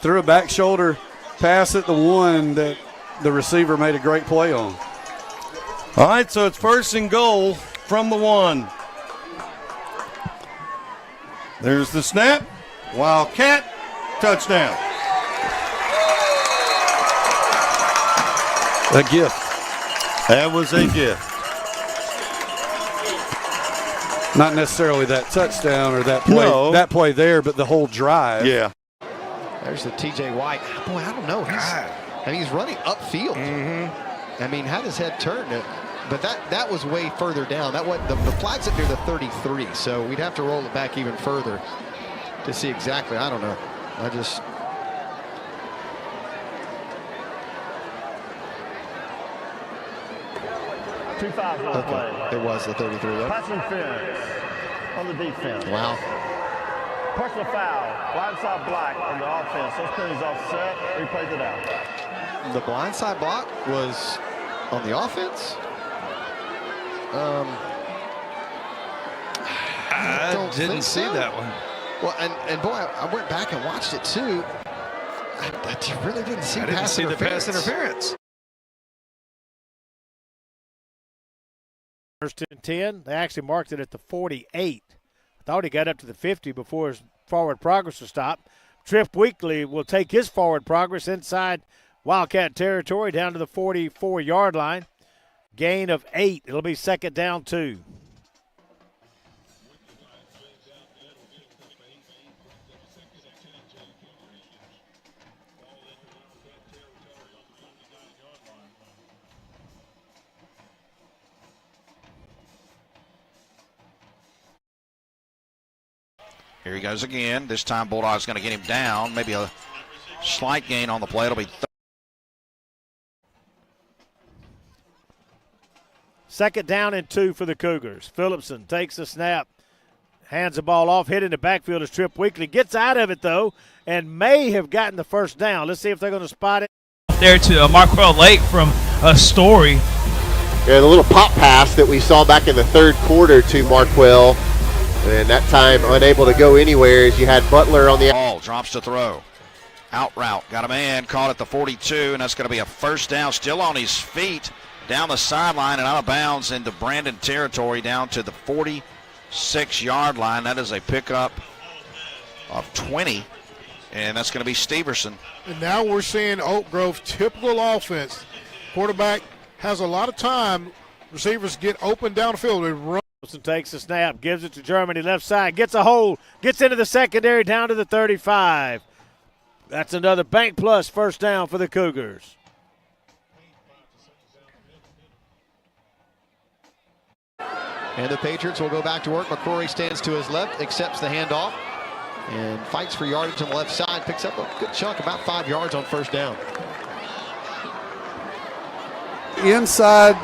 threw a back shoulder pass at the one that the receiver made a great play on. All right, so it's 1st and goal from the 1. There's the snap. Wildcat, touchdown. A gift. That was a gift. Not necessarily that touchdown or that play, No. that play there, but the whole drive. Yeah. there's the TJ White. Boy, I don't know. He's running upfield. I mean, had his head turned it. But that was way further down. That was the flag's up near the 33, so we'd have to roll it back even further to see exactly. I don't know. I just. Two fouls on the play. It was the 33. Yep. Pass interference on the defense. Wow. Personal foul. Blindside block on the offense. Those penalties offset. Replays it out. The blindside block was on the offense. I didn't see that one. Well, and boy, I went back and watched it too. I really didn't see. I didn't see the pass interference. First and 10. They actually marked it at the 48. I thought he got up to the 50 before his forward progress was stopped. Trip Weekly will take his forward progress inside Wildcat territory down to the 44-yard line. Gain of 8. It'll be second down 2. Here he goes again. This time Bulldog's going to get him down. Maybe a slight gain on the play. It'll be Second down and 2 for the Cougars. Phillipson takes the snap, hands the ball off, hit in the backfield as Trip Weekly gets out of it, though, and may have gotten the first down. Let's see if they're going to spot it. There to Marquell Lake from Story. Yeah, the little pop pass that we saw back in the third quarter to Marquell, and that time unable to go anywhere as you had Butler on the ball. Drops to throw. Out route. Got a man caught at the 42, and that's going to be a first down. Still on his feet. Down the sideline and out of bounds into Brandon territory down to the 46-yard line. That is a pickup of 20, and that's going to be Steverson. And now we're seeing Oak Grove typical offense. Quarterback has a lot of time. Receivers get open downfield and run. Wilson takes the snap, gives it to Germany, left side, gets a hold, gets into the secondary down to the 35. That's another bank plus first down for the Cougars. And the Patriots will go back to work. McCrory stands to his left, accepts the handoff, and fights for yardage on the left side. Picks up a good chunk, about 5 yards on first down. Inside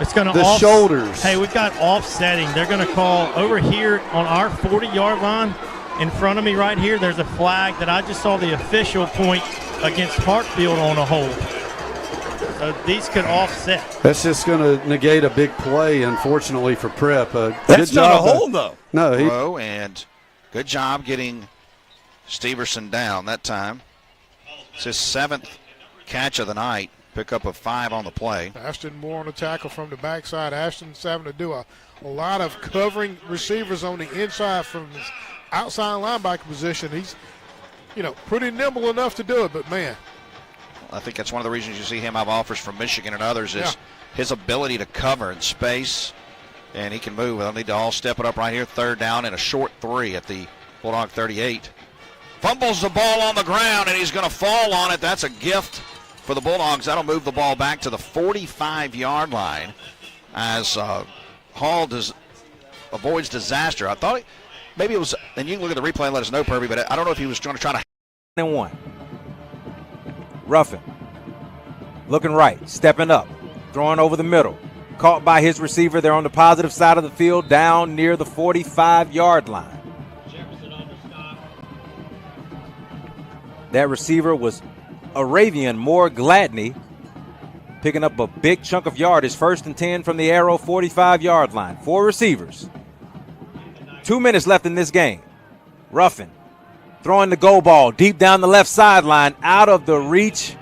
it's going the shoulders. Hey, we've got offsetting. They're going to call over here on our 40-yard line. In front of me right here, there's a flag that I just saw the official point against Hartfield on a hold. So these could offset. That's just going to negate a big play, unfortunately, for Prep. That's not a hold, though. No. And good job getting Steverson down that time. It's his 7th catch of the night. Pickup of 5 on the play. Ashton Moore on the tackle from the backside. Ashton's having to do a lot of covering receivers on the inside from his outside linebacker position. He's, pretty nimble enough to do it, but man. I think that's one of the reasons you see him have offers from Michigan and others is his ability to cover in space, and he can move. They'll need to all step it up right here. 3rd down and a short 3 at the Bulldog 38. Fumbles the ball on the ground, and he's going to fall on it. That's a gift for the Bulldogs. That'll move the ball back to the 45-yard line as Hall avoids disaster. I thought maybe it was, and you can look at the replay and let us know, Purby, but I don't know if he was trying to. And 1. Ruffin looking right, stepping up, throwing over the middle. Caught by his receiver. They're on the positive side of the field, down near the 45-yard line. That receiver was Aravian Moore Gladney, picking up a big chunk of yardage. 1st and 10 from the Arrow 45-yard line. 4 receivers. 2 minutes left in this game. Ruffin throwing the go ball deep down the left sideline, out of the reach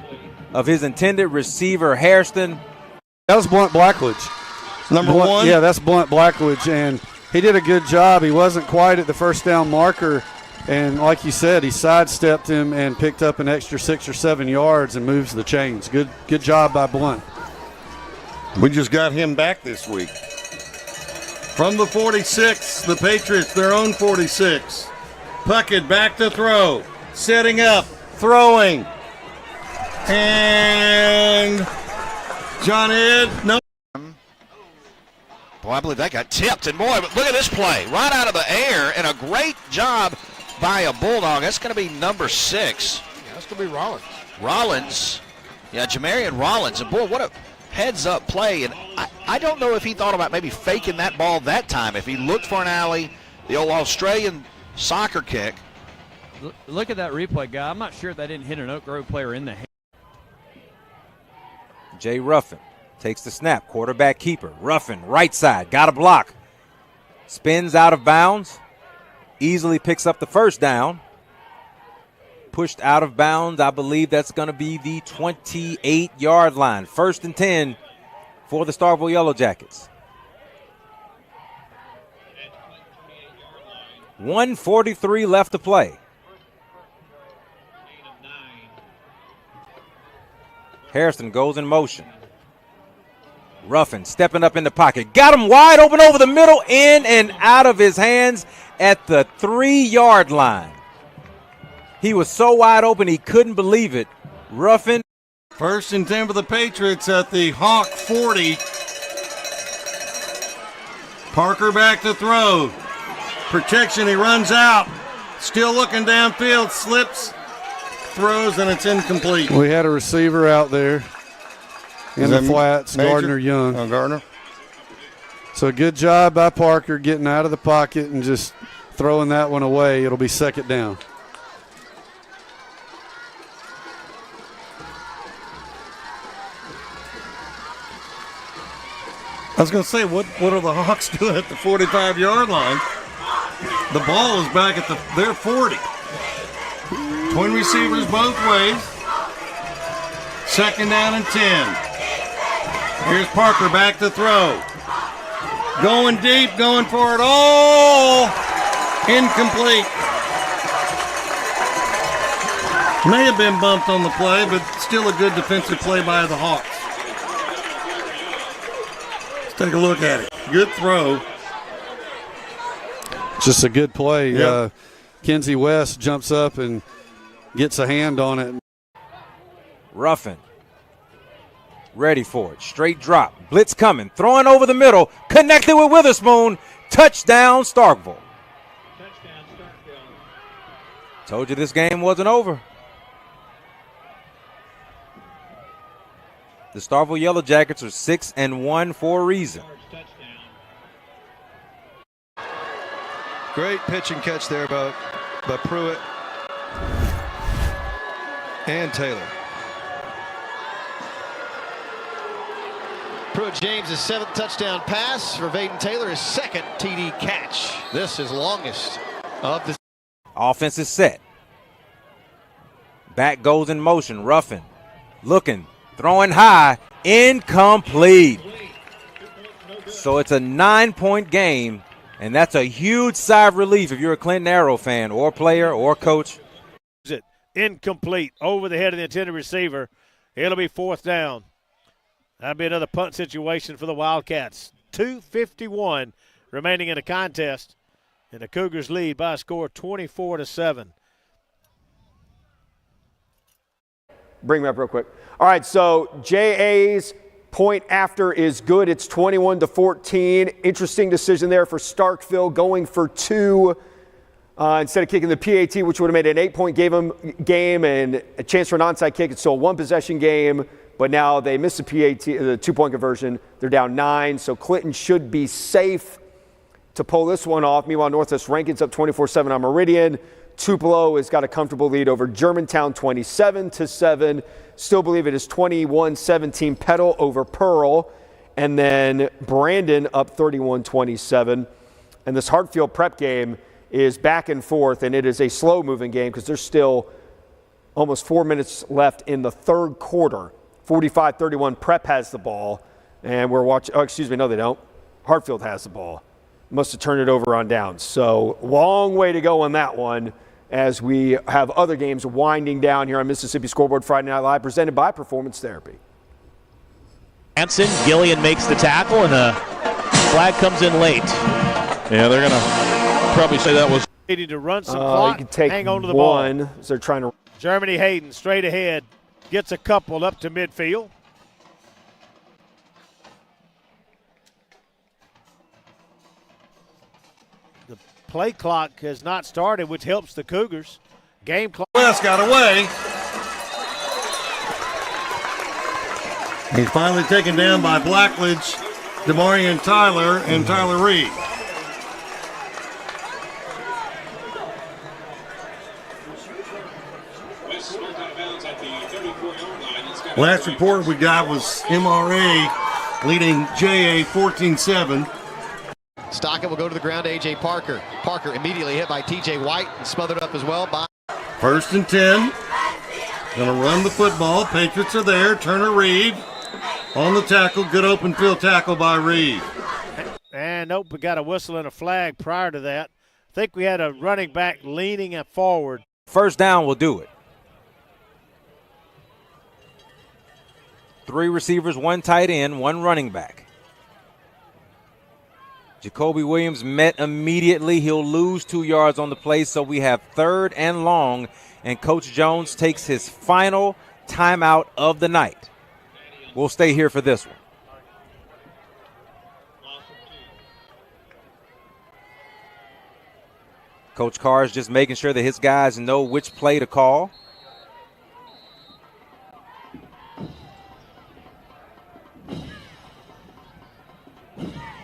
of his intended receiver, Hairston. That was Blunt Blackledge. Number 1? Yeah, that's Blunt Blackledge, and he did a good job. He wasn't quite at the first down marker, and like you said, he sidestepped him and picked up an extra 6 or 7 yards and moves the chains. Good job by Blunt. We just got him back this week. From the 46, the Patriots, their own 46. Puckett back to throw. Setting up. Throwing. And John Ed. No. Boy, I believe that got tipped. And boy, look at this play. Right out of the air, and a great job by a Bulldog. That's going to be number 6. Yeah, that's going to be Rollins. Rollins. Yeah, Jamarian Rollins. And boy, what a heads-up play. And I don't know if he thought about maybe faking that ball that time. If he looked for an alley, the old Australian soccer kick. Look at that replay, guy. I'm not sure if that didn't hit an Oak Grove player in the hand. Jay Ruffin takes the snap. Quarterback keeper. Ruffin, right side. Got a block. Spins out of bounds. Easily picks up the 1st down. Pushed out of bounds. I believe that's going to be the 28-yard line. 1st and 10 for the Starkville Yellow Jackets. 1:43 left to play. Harrison goes in motion. Ruffin stepping up in the pocket. Got him wide open over the middle, in and out of his hands at the 3-yard line. He was so wide open he couldn't believe it. Ruffin. 1st and 10 for the Patriots at the Hawk 40. Parker back to throw. Protection, he runs out. Still looking downfield, slips, throws, and it's incomplete. We had a receiver out there in the flats, Major? Gardner Young. Oh, Gardner. So good job by Parker getting out of the pocket and just throwing that one away. It'll be 2nd down. I was going to say, what are the Hawks doing at the 45-yard line? The ball is back at their 40. Twin receivers both ways. 2nd down and 10. Here's Parker back to throw. Going deep, going for it all. Incomplete. May have been bumped on the play, but still a good defensive play by the Hawks. Let's take a look at it. Good throw. Just a good play. Yep. Kenzie West jumps up and gets a hand on it. Ruffin Ready for it. Straight drop. Blitz coming. Throwing over the middle. Connected with Witherspoon. Touchdown, Starkville. Told you this game wasn't over. The Starkville Yellow Jackets are 6-1 for a reason. Great pitch and catch there by Pruitt and Taylor. Pruitt James' 7th touchdown pass for Vaden Taylor, his 2nd TD catch. This is longest of the. Offense is set. Back goes in motion. Ruffin looking, throwing high, incomplete. So it's a 9-point game, and that's a huge sigh of relief if you're a Clinton Arrow fan or player or coach. Incomplete over the head of the intended receiver. It'll be 4th down. That'll be another punt situation for the Wildcats. 2:51 remaining in the contest, and the Cougars lead by a score of 24-7. Bring me up real quick. All right, so JA's point after is good. It's 21-14. Interesting decision there for Starkville, going for 2 instead of kicking the PAT, which would have made an 8-point game and a chance for an onside kick. It's still a 1-possession game, but now they missed the PAT, the 2-point conversion. They're down 9, so Clinton should be safe to pull this one off. Meanwhile, Northwest Rankin's up 24-7 on Meridian. Tupelo has got a comfortable lead over Germantown, 27-7. Still believe it is 21-17 Petal over Pearl. And then Brandon up 31-27. And this Hartfield prep game is back and forth, and it is a slow-moving game because there's still almost 4 minutes left in the third quarter. 45-31, Prep has the ball, and we're watching. Oh, excuse me, no, they don't. Hartfield has the ball. Must have turned it over on downs. So long way to go on that one as we have other games winding down here on Mississippi Scoreboard Friday Night Live, presented by Performance Therapy. Hanson, Gillian makes the tackle, and the flag comes in late. Yeah, they're going to probably say that was. Needing to run some clock, you can take hang on to the one, ball. as they're trying to. Germany Hayden straight ahead, gets a couple up to midfield. The play clock has not started, which helps the Cougars. Game clock. West got away. He's finally taken down by Blackledge, DeMarion Tyler, and Tyler Reed. Last report we got was MRA leading JA 14-7. Stockton will go to the ground to A.J. Parker. Parker immediately hit by T.J. White and smothered up as well by. 1st and 10. Going to run the football. Patriots are there. Turner Reed on the tackle. Good open field tackle by Reed. And nope, we got a whistle and a flag prior to that. I think we had a running back leaning forward. 1st down will do it. 3 receivers, 1 tight end, 1 running back. Jacoby Williams met immediately. He'll lose 2 yards on the play, so we have 3rd and long, and Coach Jones takes his final timeout of the night. We'll stay here for this one. Coach Carr is just making sure that his guys know which play to call.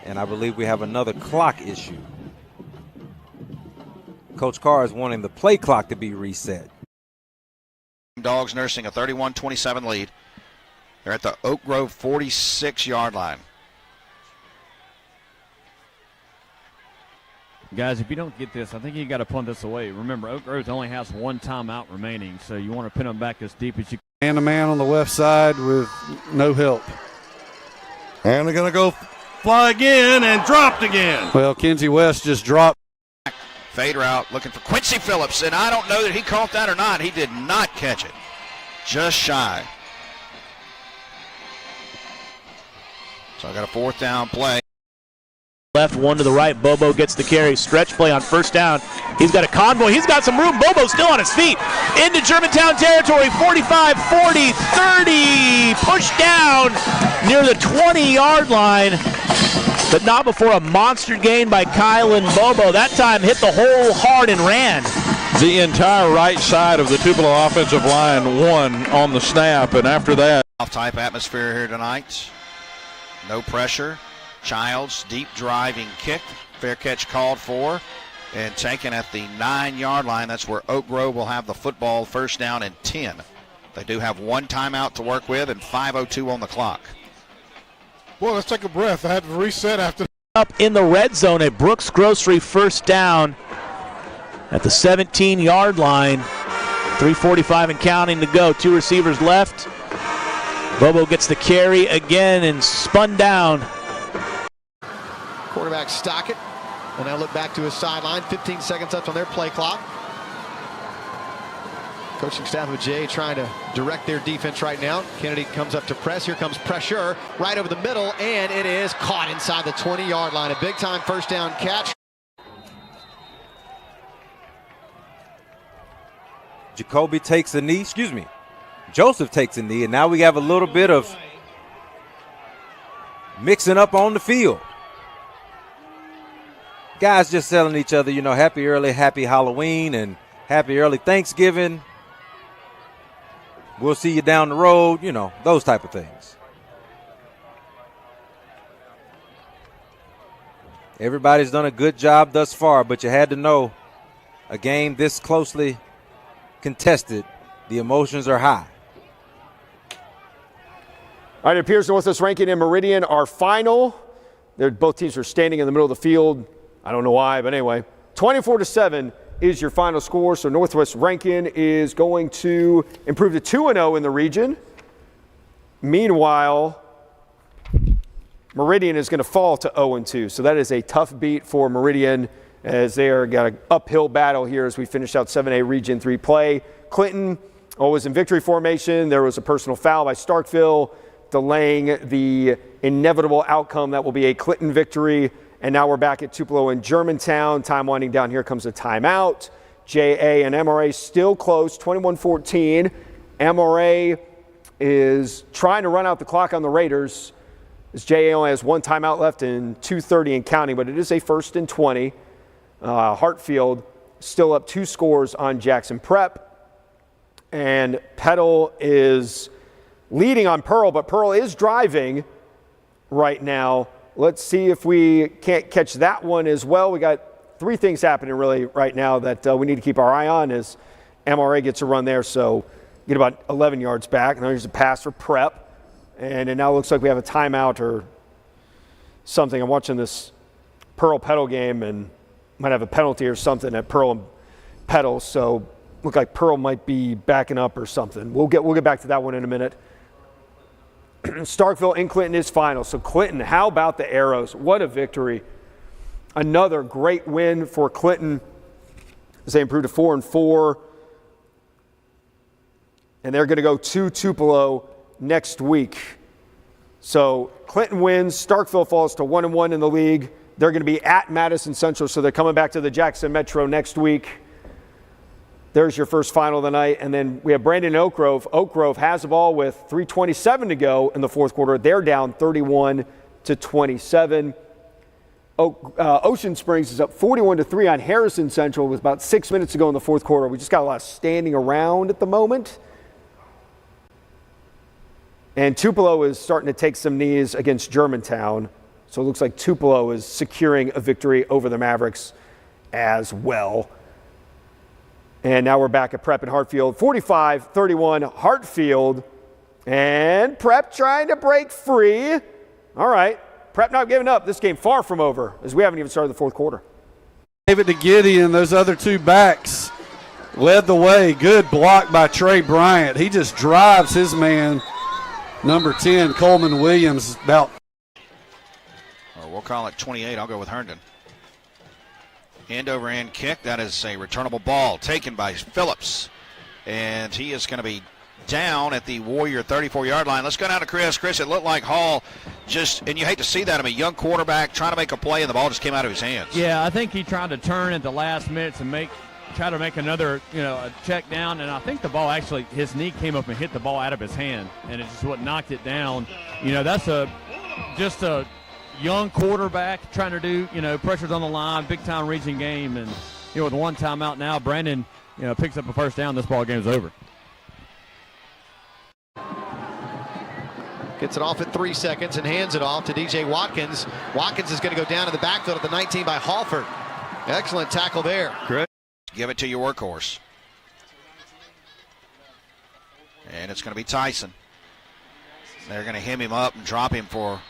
And I believe we have another clock issue. Coach Carr is wanting the play clock to be reset. Dogs nursing a 31-27 lead. They're at the Oak Grove 46-yard line. Guys, if you don't get this, I think you got to punt this away. Remember, Oak Grove only has 1 timeout remaining, so you want to pin them back as deep as you can. Man-to-man on the left side with no help. And they're going to go fly again and dropped again. Well, Kenzie West just dropped. Fade route looking for Quincy Phillips, and I don't know that he caught that or not. He did not catch it. Just shy. So I got a 4th down play. left, one to the right. Bobo gets the carry. Stretch play on first down. He's got a convoy. He's got some room. Bobo still on his feet. Into Germantown territory. 45, 40, 30. Pushed down near the 20-yard line. But not before a monster gain by Kylan Bobo. That time hit the hole hard and ran. The entire right side of the Tupelo offensive line won on the snap, and after that. Off-type atmosphere here tonight. No pressure. Childs, deep driving kick. Fair catch called for and taken at the 9-yard line. That's where Oak Grove will have the football, first down and 10. They do have one timeout to work with and 5:02 on the clock. Well, let's take a breath. I had to reset after. Up in the red zone at Brooks Grocery, first down at the 17-yard line. 3:45 and counting to go. Two receivers left. Bobo gets the carry again and spun down. Quarterback Stockett will now look back to his sideline. 15 seconds left on their play clock. Coaching staff of Jay trying to direct their defense right now. Kennedy comes up to press. Here comes pressure right over the middle, and it is caught inside the 20-yard line. A big-time first down catch. Jacoby takes a knee. Joseph takes a knee, and now we have a little bit of mixing up on the field. Guys just telling each other, happy early, happy Halloween, and happy early Thanksgiving. We'll see you down the road, those type of things. Everybody's done a good job thus far, but you had to know a game this closely contested, the emotions are high. All right, it appears Northwest Rankin and Meridian are final. Both teams are standing in the middle of the field. I don't know why, but anyway, 24-7 is your final score. So Northwest Rankin is going to improve to 2-0 in the region. Meanwhile, Meridian is going to fall to 0-2. So that is a tough beat for Meridian as they are got an uphill battle here as we finish out 7A Region 3 play. Clinton was in victory formation. There was a personal foul by Starkville, delaying the inevitable outcome that will be a Clinton victory. And now we're back at Tupelo and Germantown. Time winding down. Here comes a timeout. JA and MRA still close, 21-14. MRA is trying to run out the clock on the Raiders, as JA only has one timeout left in 2:30 and counting, but it is a 1st and 20. Hartfield still up 2 scores on Jackson Prep. And Petal is leading on Pearl, but Pearl is driving right now. Let's see if we can't catch that one as well. We got 3 things happening really right now that we need to keep our eye on as MRA gets a run there. So get about 11 yards back. Now here's a pass for Prep. And it now looks like we have a timeout or something. I'm watching this Pearl Petal game and might have a penalty or something at Pearl and Petal. So look like Pearl might be backing up or something. We'll get back to that one in a minute. Starkville and Clinton is final. So Clinton, how about the Arrows? What a victory. Another great win for Clinton as they improved to 4-4. And they're going to go to Tupelo next week. So Clinton wins. Starkville falls to 1-1 in the league. They're going to be at Madison Central, so they're coming back to the Jackson Metro next week. There's your first final of the night. And then we have Brandon and Oak Grove. Oak Grove has the ball with 3:27 to go in the fourth quarter. They're down 31-27. Ocean Springs is up 41-3 on Harrison Central with about 6 minutes to go in the fourth quarter. We just got a lot of standing around at the moment. And Tupelo is starting to take some knees against Germantown. So it looks like Tupelo is securing a victory over the Mavericks as well. And now we're back at Prep and Hartfield. 45-31 Hartfield. And Prep trying to break free. All right. Prep not giving up. This game far from over as we haven't even started the fourth quarter. Gave it to Gideon. Those other 2 backs led the way. Good block by Trey Bryant. He just drives his man, number 10, Coleman Williams, about. Or we'll call it 28. I'll go with Herndon. End over end kick. That is a returnable ball taken by Phillips. And he is going to be down at the Warrior 34-yard line. Let's go down to Chris. Chris, it looked like Hall just, and you hate to see that, a young quarterback trying to make a play, and the ball just came out of his hands. Yeah, I think he tried to turn at the last minutes and try to make another, a check down, and I think the ball actually, his knee came up and hit the ball out of his hand, and it's just what knocked it down. That's just a young quarterback trying to do, pressures on the line, big-time region game, and, with one timeout now, Brandon, picks up a first down. This ball game's over. Gets it off at 3 seconds and hands it off to DJ Watkins. Watkins is going to go down to the backfield at the 19 by Halford. Excellent tackle there. Great. Give it to your workhorse. And it's going to be Tyson. They're going to hem him up and drop him for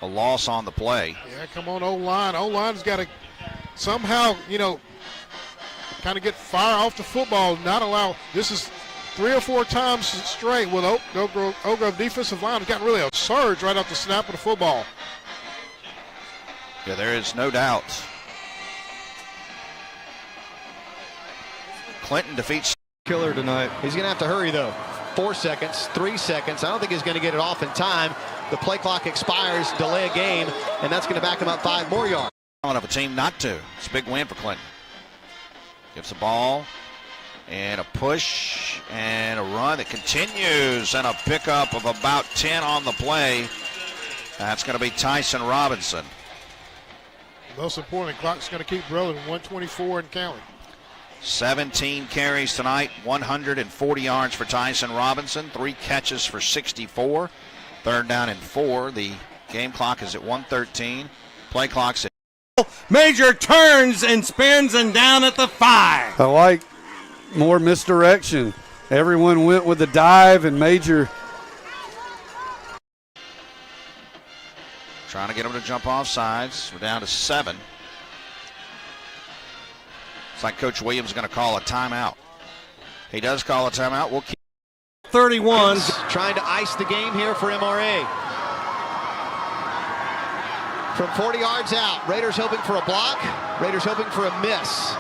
a loss on the play. Yeah, come on, O-line. O-line's got to somehow, kind of get fire off the football, not allow. This is 3 or 4 times straight with Oak Grove defensive line has gotten really a surge right off the snap of the football. Yeah, there is no doubt. Clinton defeats Killer tonight. He's going to have to hurry, though. 4 seconds, 3 seconds. I don't think he's going to get it off in time. The play clock expires, delay a game, and that's going to back him up 5 more yards. Of a team not to. It's a big win for Clinton. Gives the ball. And a push and a run that continues, and a pickup of about 10 on the play. That's going to be Tyson Robinson. Most important, clock's going to keep rolling, 124 and counting. 17 carries tonight, 140 yards for Tyson Robinson, 3 catches for 64. 3rd down and 4. The game clock is at 1:13. Play clock's at. Major turns and spins and down at the 5. I like more misdirection. Everyone went with the dive, and Major trying to get him to jump off sides. We're down to 7. It's like Coach Williams is going to call a timeout. He does call a timeout. We'll keep 31. Trying to ice the game here for MRA. From 40 yards out, Raiders hoping for a block. Raiders hoping for a miss.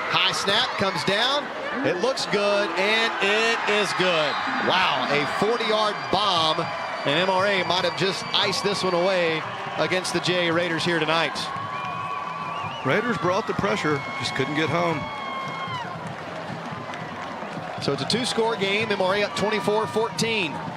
High snap comes down. It looks good, and it is good. Wow, a 40-yard bomb, and MRA might have just iced this one away against the JA Raiders here tonight. Raiders brought the pressure, just couldn't get home. So it's a 2-score game. MRA up 24-14.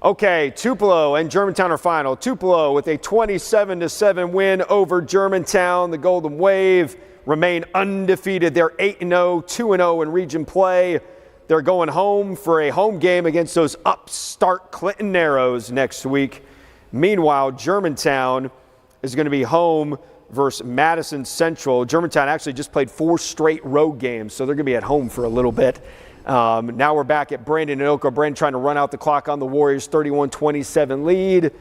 Okay, Tupelo and Germantown are final. Tupelo with a 27-7 win over Germantown. The Golden Wave remain undefeated. They're 8-0, 2-0 in region play. They're going home for a home game against those upstart Clinton Narrows next week. Meanwhile, Germantown is going to be home versus Madison Central. Germantown actually just played 4 straight road games, so they're going to be at home for a little bit. Now we're back at Brandon and Oka. Brandon trying to run out the clock on the Warriors' 31-27 lead.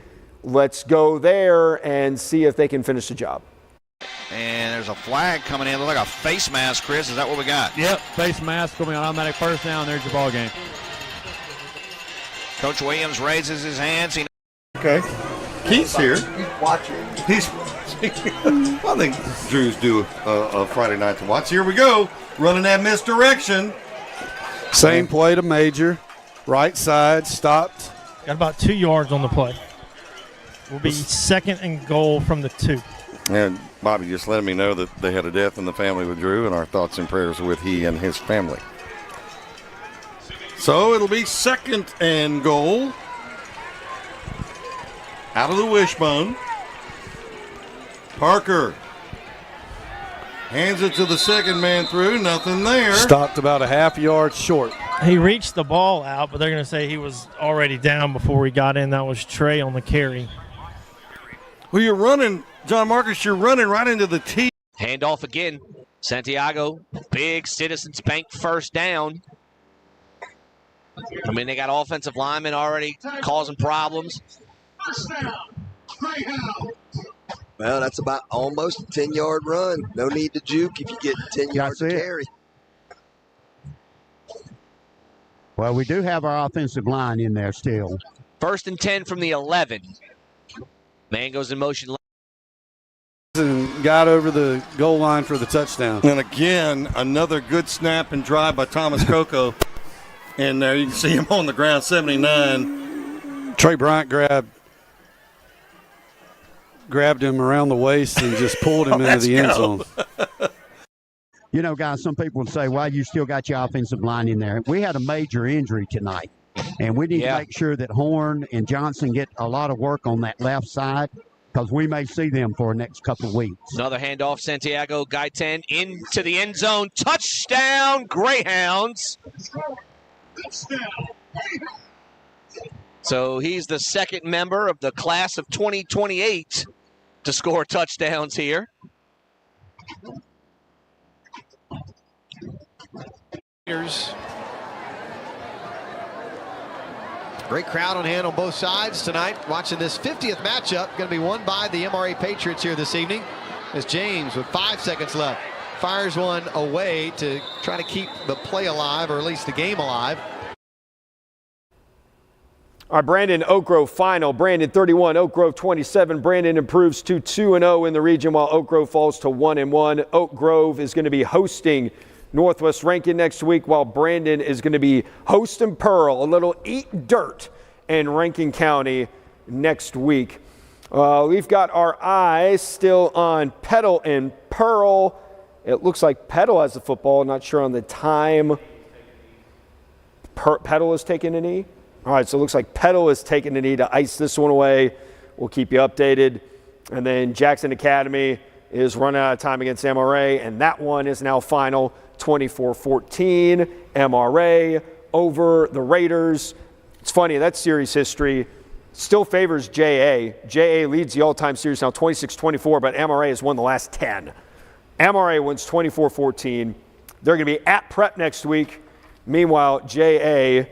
Let's go there and see if they can finish the job. And there's a flag coming in. Look like a face mask, Chris. Is that what we got? Yep, face mask going on automatic first down. There's your ball game. Coach Williams raises his hands. Okay. Keith's here. He's watching. I think Drew's due a Friday night to watch. Here we go. Running that misdirection. Same play to Major. Right side, stopped. Got about 2 yards on the play. Will be 2nd and goal from the 2. And Bobby just letting me know that they had a death in the family with Drew, and our thoughts and prayers with he and his family. So it'll be 2nd and goal. Out of the wishbone. Parker hands it to the second man through. Nothing there. Stopped about a half yard short. He reached the ball out, but they're going to say he was already down before he got in. That was Trey on the carry. Well, you're running, John Marcus, you're running right into the tee. Handoff again. Santiago, big Citizens Bank first down. I mean, they got offensive linemen already causing problems. Well, that's about almost a 10-yard run. No need to juke if you get 10 yards to carry. Well, we do have our offensive line in there still. 1st and 10 from the 11. Man goes in motion. and got over the goal line for the touchdown. And again, another good snap and drive by Thomas Coco. And there you can see him on the ground, 79. Trey Bryant grabbed him around the waist and just pulled him into the end zone. You know, guys, some people would say, well, you still got your offensive line in there. We had a major injury tonight, and we need to make sure that Horn and Johnson get a lot of work on that left side because we may see them for the next couple of weeks. Another handoff, Santiago Gaitan into the end zone. Touchdown, Greyhounds. So he's the second member of the class of 2028 to score touchdowns here. Great crowd on hand on both sides tonight. Watching this 50th matchup, going to be won by the MRA Patriots here this evening. As James, with 5 seconds left, fires one away to try to keep the play alive, or at least the game alive. Our Brandon Oak Grove final. Brandon 31, Oak Grove 27. Brandon improves to 2-0 in the region while Oak Grove falls to 1-1. Oak Grove is going to be hosting Northwest Rankin next week while Brandon is going to be hosting Pearl, a little eat dirt in Rankin County next week. We've got our eyes still on Petal and Pearl. It looks like Petal has the football. Not sure on the time. Petal is taking a knee. All right, so it looks like Petal is taking a knee to ice this one away. We'll keep you updated. And then Jackson Academy is running out of time against MRA, and that one is now final, 24-14. MRA over the Raiders. It's funny, that series history still favors JA. JA leads the all-time series now 26-24, but MRA has won the last 10. MRA wins 24-14. They're going to be at Prep next week. Meanwhile, JA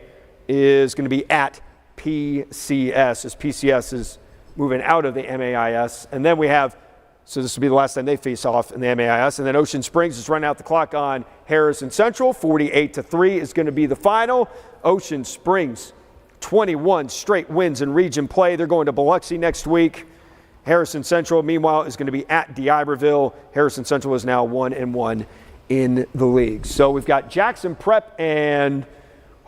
is going to be at PCS, as PCS is moving out of the MAIS. And then we have, so this will be the last time they face off in the MAIS. And then Ocean Springs is running out the clock on Harrison Central. 48-3 is going to be the final. Ocean Springs, 21 straight wins in region play. They're going to Biloxi next week. Harrison Central, meanwhile, is going to be at D'Iberville. Harrison Central is now 1-1 in the league. So we've got Jackson Prep and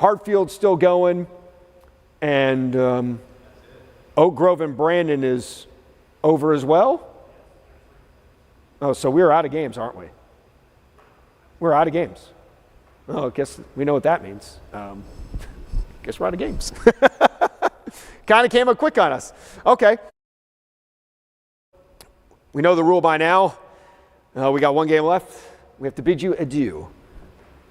Hartfield still going, and Oak Grove and Brandon is over as well. Oh, so we're out of games, aren't we? We're out of games. Oh, I guess we know what that means. Guess we're out of games. Kind of came up quick on us. Okay. We know the rule by now. We got one game left. We have to bid you adieu.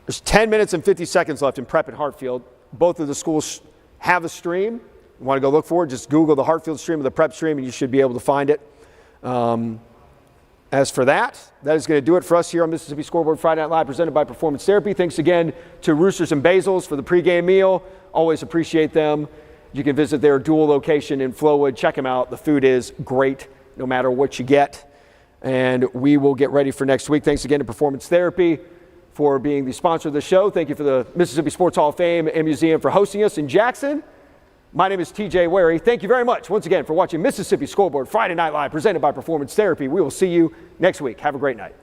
There's 10 minutes and 50 seconds left in Prep and Hartfield. Both of the schools have a stream. You want to go look for it, just Google the Hartfield stream or the Prep stream, and you should be able to find it. As for that is going to do it for us here on Mississippi Scoreboard Friday Night Live, presented by Performance Therapy. Thanks again to Roosters and Bazels for the pregame meal. Always appreciate them. You can visit their dual location in Flowood. Check them out. The food is great no matter what you get. And we will get ready for next week. Thanks again to Performance Therapy for being the sponsor of the show. Thank you for the Mississippi Sports Hall of Fame and Museum for hosting us in Jackson. My name is TJ Werre. Thank you very much once again for watching Mississippi Scoreboard Friday Night Live, presented by Performance Therapy. We will see you next week. Have a great night.